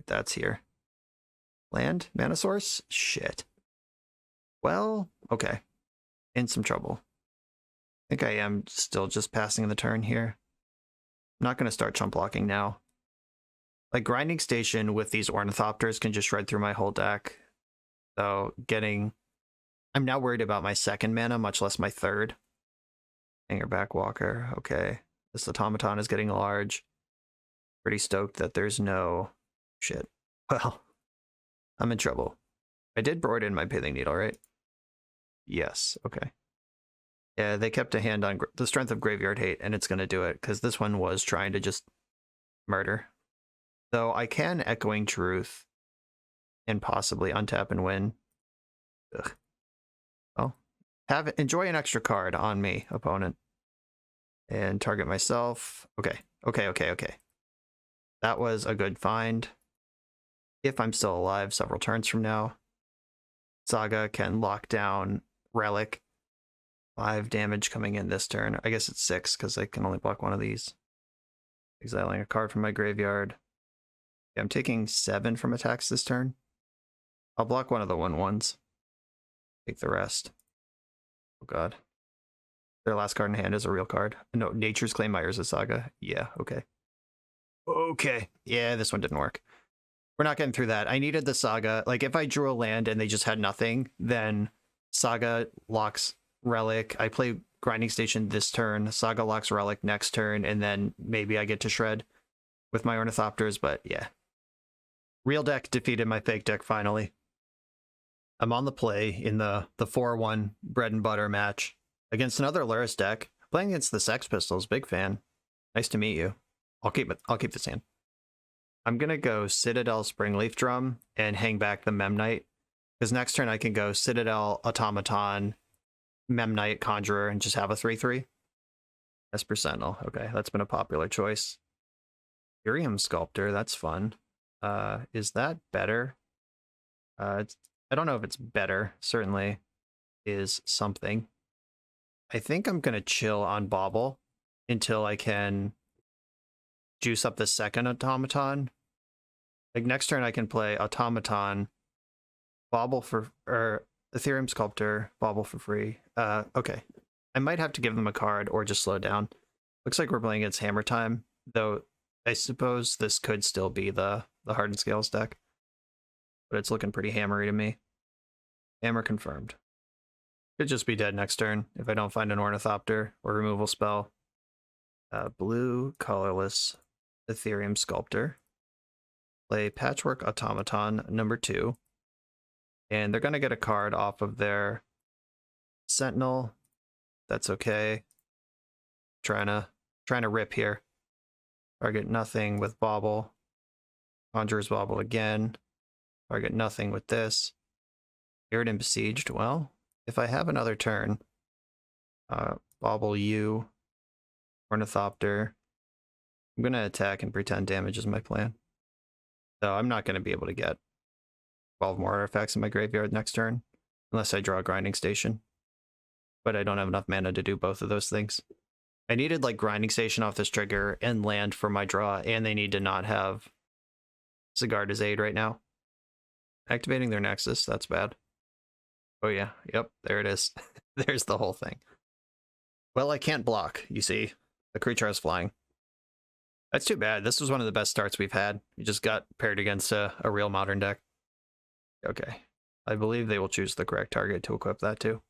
That's here. Land? Mana source? Shit. Well, okay. In some trouble. I think I am still just passing the turn here. I'm not going to start chump blocking now. Like, Grinding Station with these Ornithopters can just shred through my whole deck. So, I'm now worried about my second mana, much less my third. Hangerback Walker, okay. This Automaton is getting large. Pretty stoked that there's no... Shit. Well, I'm in trouble. I did board in my Pithing Needle, right? Yes, okay. Yeah, they kept a hand on the Strength of Graveyard Hate, and it's going to do it, because this one was trying to just murder. Though I can Echoing Truth and possibly untap and win. Ugh. Well, enjoy an extra card on me, opponent. And target myself. Okay. That was a good find. If I'm still alive several turns from now, Saga can lock down Relic. 5 damage coming in this turn. I guess it's 6 because I can only block one of these. Exiling a card from my graveyard. Yeah, I'm taking 7 from attacks this turn. I'll block one of the 1/1s. Take the rest. Oh god. Their last card in hand is a real card. No, Nature's Claim Myers a Saga. Yeah, okay. Okay. Yeah, this one didn't work. We're not getting through that. I needed the Saga. Like, if I drew a land and they just had nothing, then Saga locks Relic. I play Grinding Station this turn. Saga locks Relic next turn, and then maybe I get to shred with my Ornithopters, but yeah. Real deck defeated my fake deck finally. I'm on the play in the 4-1 bread and butter match against another Luris deck. Playing against the Sex Pistols, big fan. Nice to meet you. I'll keep this hand. I'm gonna go Citadel Springleaf Drum and hang back the Memnite, because next turn I can go Citadel Automaton, Memnite Conjurer, and just have a 3/3. Esper Sentinel. Okay, that's been a popular choice. Ethereum Sculptor, that's fun. Is that better? I don't know if it's better. Certainly is something. I think I'm going to chill on Bauble until I can juice up the second Automaton. Like, next turn I can play Automaton, Bauble or Ethereum Sculptor, Bauble for free. Okay. I might have to give them a card or just slow down. Looks like we're playing against Hammer Time, though I suppose this could still be the Hardened Scales deck. But it's looking pretty hammery to me. Hammer confirmed. Could just be dead next turn if I don't find an Ornithopter or removal spell. Blue, colorless, Ethereum Sculptor. Play Patchwork Automaton number 2. And they're going to get a card off of their Sentinel. That's okay. trying to rip here. Target nothing with Bauble. Conjurer's Bauble again. Target nothing with this. Mirrodin Besieged. Well, if I have another turn, Bauble you, Ornithopter. I'm going to attack and pretend damage is my plan. So I'm not going to be able to get 12 more artifacts in my graveyard next turn, unless I draw a Grinding Station. But I don't have enough mana to do both of those things. I needed like Grinding Station off this trigger and land for my draw, and they need to not have Sigarda's Aid right now. Activating their Nexus, that's bad. Oh yeah, yep, there it is. There's the whole thing. Well, I can't block, you see. The creature is flying. That's too bad. This was one of the best starts we've had. We just got paired against a real modern deck. Okay. I believe they will choose the correct target to equip that to. I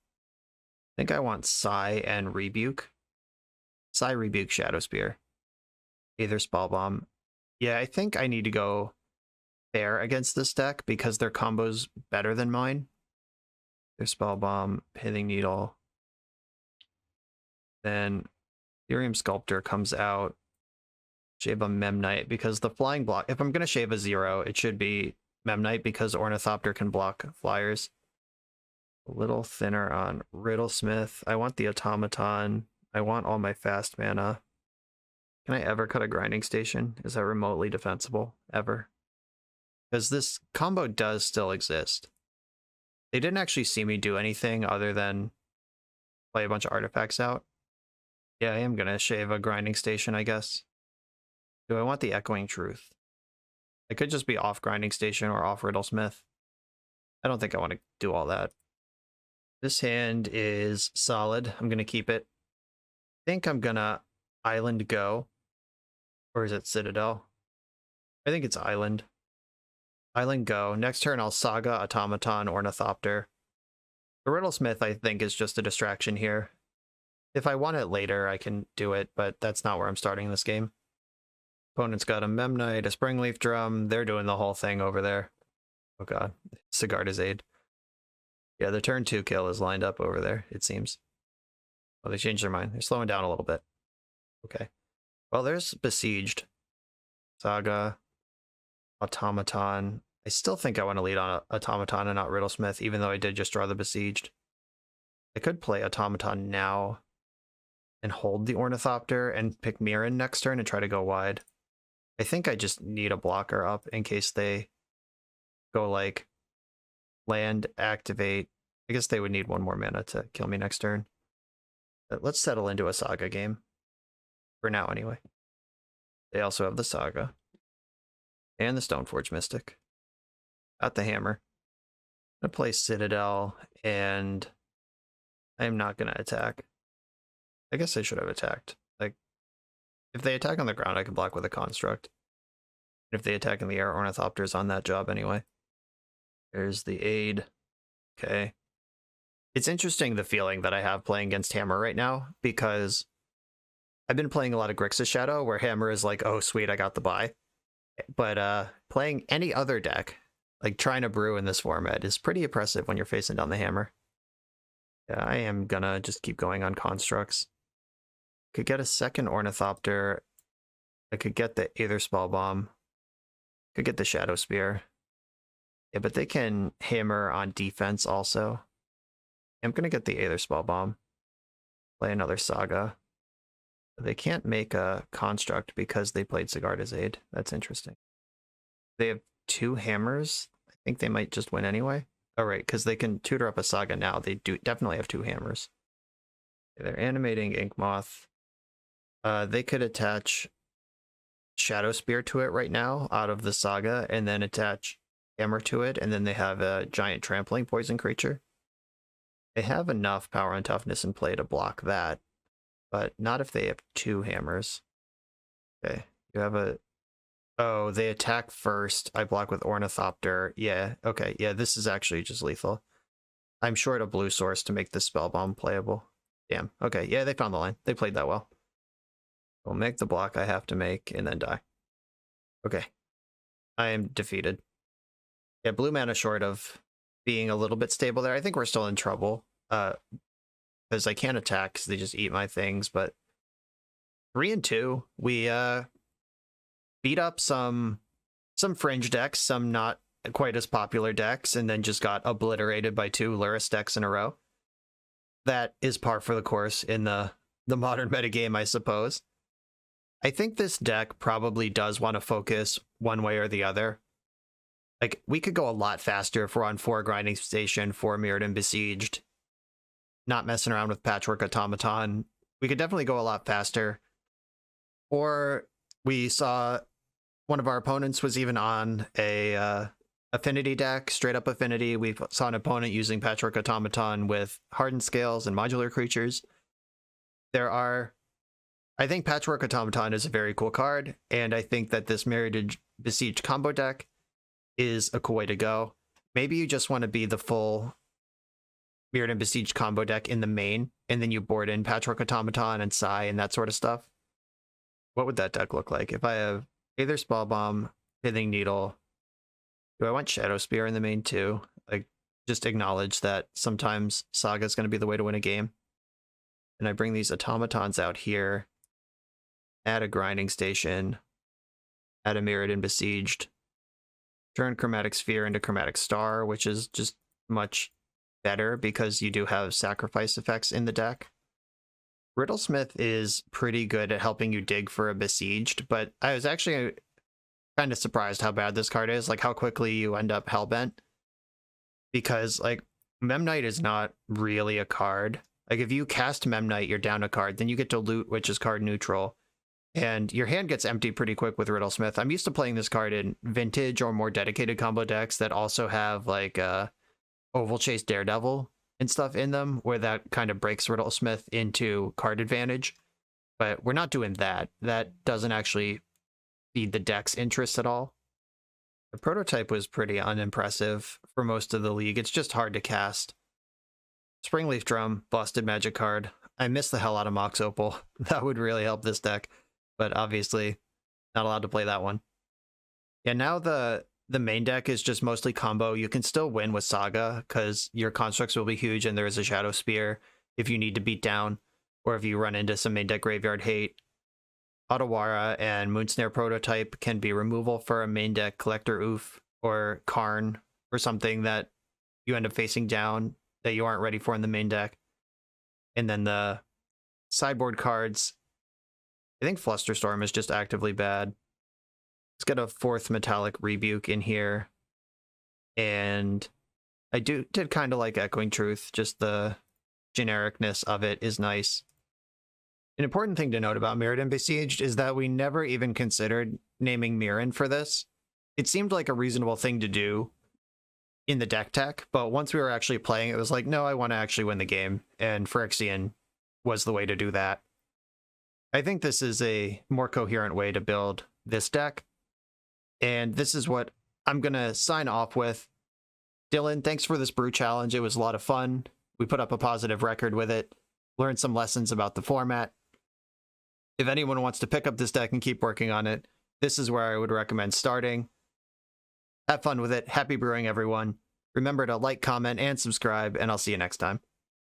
think I want Sigh and Rebuke. Sigh, Rebuke, Shadow Spear. Either Spell Bomb. Yeah, I think I need to go fair against this deck because their combo's better than mine. Their Spell Bomb, Pithing Needle. Then Ethereum Sculptor comes out. Shave a Memnite because the flying block, if I'm going to shave a 0, it should be Memnite because Ornithopter can block flyers. A little thinner on Riddlesmith. I want the Automaton. I want all my fast mana. Can I ever cut a Grinding Station? Is that remotely defensible? Ever? Because this combo does still exist. They didn't actually see me do anything other than play a bunch of artifacts out. Yeah, I am going to shave a Grinding Station, I guess. Do I want the Echoing Truth? I could just be off Grinding Station or off Riddlesmith. I don't think I want to do all that. This hand is solid. I'm going to keep it. I think I'm going to Island Go. Or is it Citadel? I think it's Island. Island Go. Next turn I'll Saga, Automaton, Ornithopter. The Riddlesmith I think is just a distraction here. If I want it later I can do it, but that's not where I'm starting this game. Opponent's got a Memnite, a Springleaf Drum. They're doing the whole thing over there. Oh god. Sigarda's Aid. Yeah, the turn 2 kill is lined up over there, it seems. Oh, they changed their mind. They're slowing down a little bit. Okay. Well, there's Besieged. Saga. Automaton. I still think I want to lead on Automaton and not Riddlesmith, even though I did just draw the Besieged. I could play Automaton now and hold the Ornithopter and pick Mirrodin next turn and try to go wide. I think I just need a blocker up in case they go like land, activate. I guess they would need one more mana to kill me next turn. But let's settle into a Saga game. For now, anyway. They also have the Saga. And the Stoneforge Mystic. Got the Hammer. I'm going to play Citadel, and I'm not going to attack. I guess I should have attacked. Like, if they attack on the ground, I can block with a Construct. If they attack in the air, Ornithopter's on that job anyway. There's the Aid. Okay. It's interesting the feeling that I have playing against Hammer right now, because I've been playing a lot of Grixis Shadow, where Hammer is like, oh sweet, I got the buy. But playing any other deck, like trying to brew in this format, is pretty oppressive when you're facing down the Hammer. Yeah, I am gonna just keep going on Constructs. Could get a second Ornithopter. I could get the Aether Spell Bomb. Could get the Shadow Spear. Yeah, but they can hammer on defense also. I'm gonna get the Aether Spell Bomb. Play another Saga. They can't make a Construct because they played Sigarda's Aid. That's interesting. They have 2 hammers. I think they might just win anyway. Oh, right, because they can tutor up a Saga now. They do definitely have 2 hammers. They're animating Ink Moth. They could attach Shadow Spear to it right now out of the Saga, and then attach Hammer to it, and then they have a giant trampling poison creature. They have enough power and toughness in play to block that, but not if they have 2 hammers. Okay, you have a... Oh, they attack first. I block with Ornithopter. Yeah, okay, yeah, this is actually just lethal. I'm short a blue source to make this Spell Bomb playable. Damn, okay, yeah, they found the line. They played that well. We'll make the block I have to make and then die. Okay, I am defeated. Yeah, blue mana short of being a little bit stable there. I think we're still in trouble. Because I can't attack because they just eat my things, but 3-2. We beat up some fringe decks, some not quite as popular decks, and then just got obliterated by 2 Luris decks in a row. That is par for the course in the modern metagame, I suppose. I think this deck probably does want to focus one way or the other. Like, we could go a lot faster if we're on 4 Grinding Station, 4 Mirrodin Besieged, not messing around with Patchwork Automaton. We could definitely go a lot faster. Or we saw one of our opponents was even on a affinity deck, straight up affinity. We saw an opponent using Patchwork Automaton with hardened scales and modular creatures. I think Patchwork Automaton is a very cool card, and I think that this Mirrodin Besieged combo deck is a cool way to go. Maybe you just want to be the full Mirrodin Besieged combo deck in the main, and then you board in Patchwork Automaton and Sai and that sort of stuff. What would that deck look like? If I have Aether Spellbomb, Pithing Needle, do I want Shadow Spear in the main too? Like, just acknowledge that sometimes Saga is going to be the way to win a game. And I bring these automatons out here, add a Grinding Station, add a Mirrodin Besieged, turn Chromatic Sphere into Chromatic Star, which is just much better because you do have sacrifice effects in the deck. Riddlesmith is pretty good at helping you dig for a Besieged, but I was actually kind of surprised how bad this card is, like how quickly you end up Hellbent. Because, like, Memnite is not really a card. Like, if you cast Memnite, you're down a card, then you get to loot, which is card neutral. And your hand gets empty pretty quick with Riddlesmith. I'm used to playing this card in Vintage or more dedicated combo decks that also have, like, Oval Chase Daredevil and stuff in them, where that kind of breaks Riddlesmith into card advantage. But we're not doing that. That doesn't actually feed the deck's interest at all. The prototype was pretty unimpressive for most of the league. It's just hard to cast. Springleaf Drum, busted magic card. I miss the hell out of Mox Opal. That would really help this deck, but obviously not allowed to play that one. Yeah, now the main deck is just mostly combo. You can still win with Saga because your constructs will be huge and there is a Shadow Spear if you need to beat down, or if you run into some main deck graveyard hate. Otawara and Moonsnare prototype can be removal for a main deck Collector Oof or Karn or something that you end up facing down that you aren't ready for in the main deck. And then the sideboard cards, I think Flusterstorm is just actively bad. Let's get a 4th Metallic Rebuke in here. And I did kind of like Echoing Truth, just the genericness of it is nice. An important thing to note about Mirrodin Besieged is that we never even considered naming Mirren for this. It seemed like a reasonable thing to do in the deck tech, but once we were actually playing, it was like, no, I want to actually win the game, and Phyrexian was the way to do that. I think this is a more coherent way to build this deck, and this is what I'm going to sign off with. Dylan, thanks for this brew challenge. It was a lot of fun. We put up a positive record with it, learned some lessons about the format. If anyone wants to pick up this deck and keep working on it, this is where I would recommend starting. Have fun with it. Happy brewing, everyone. Remember to like, comment, and subscribe, and I'll see you next time.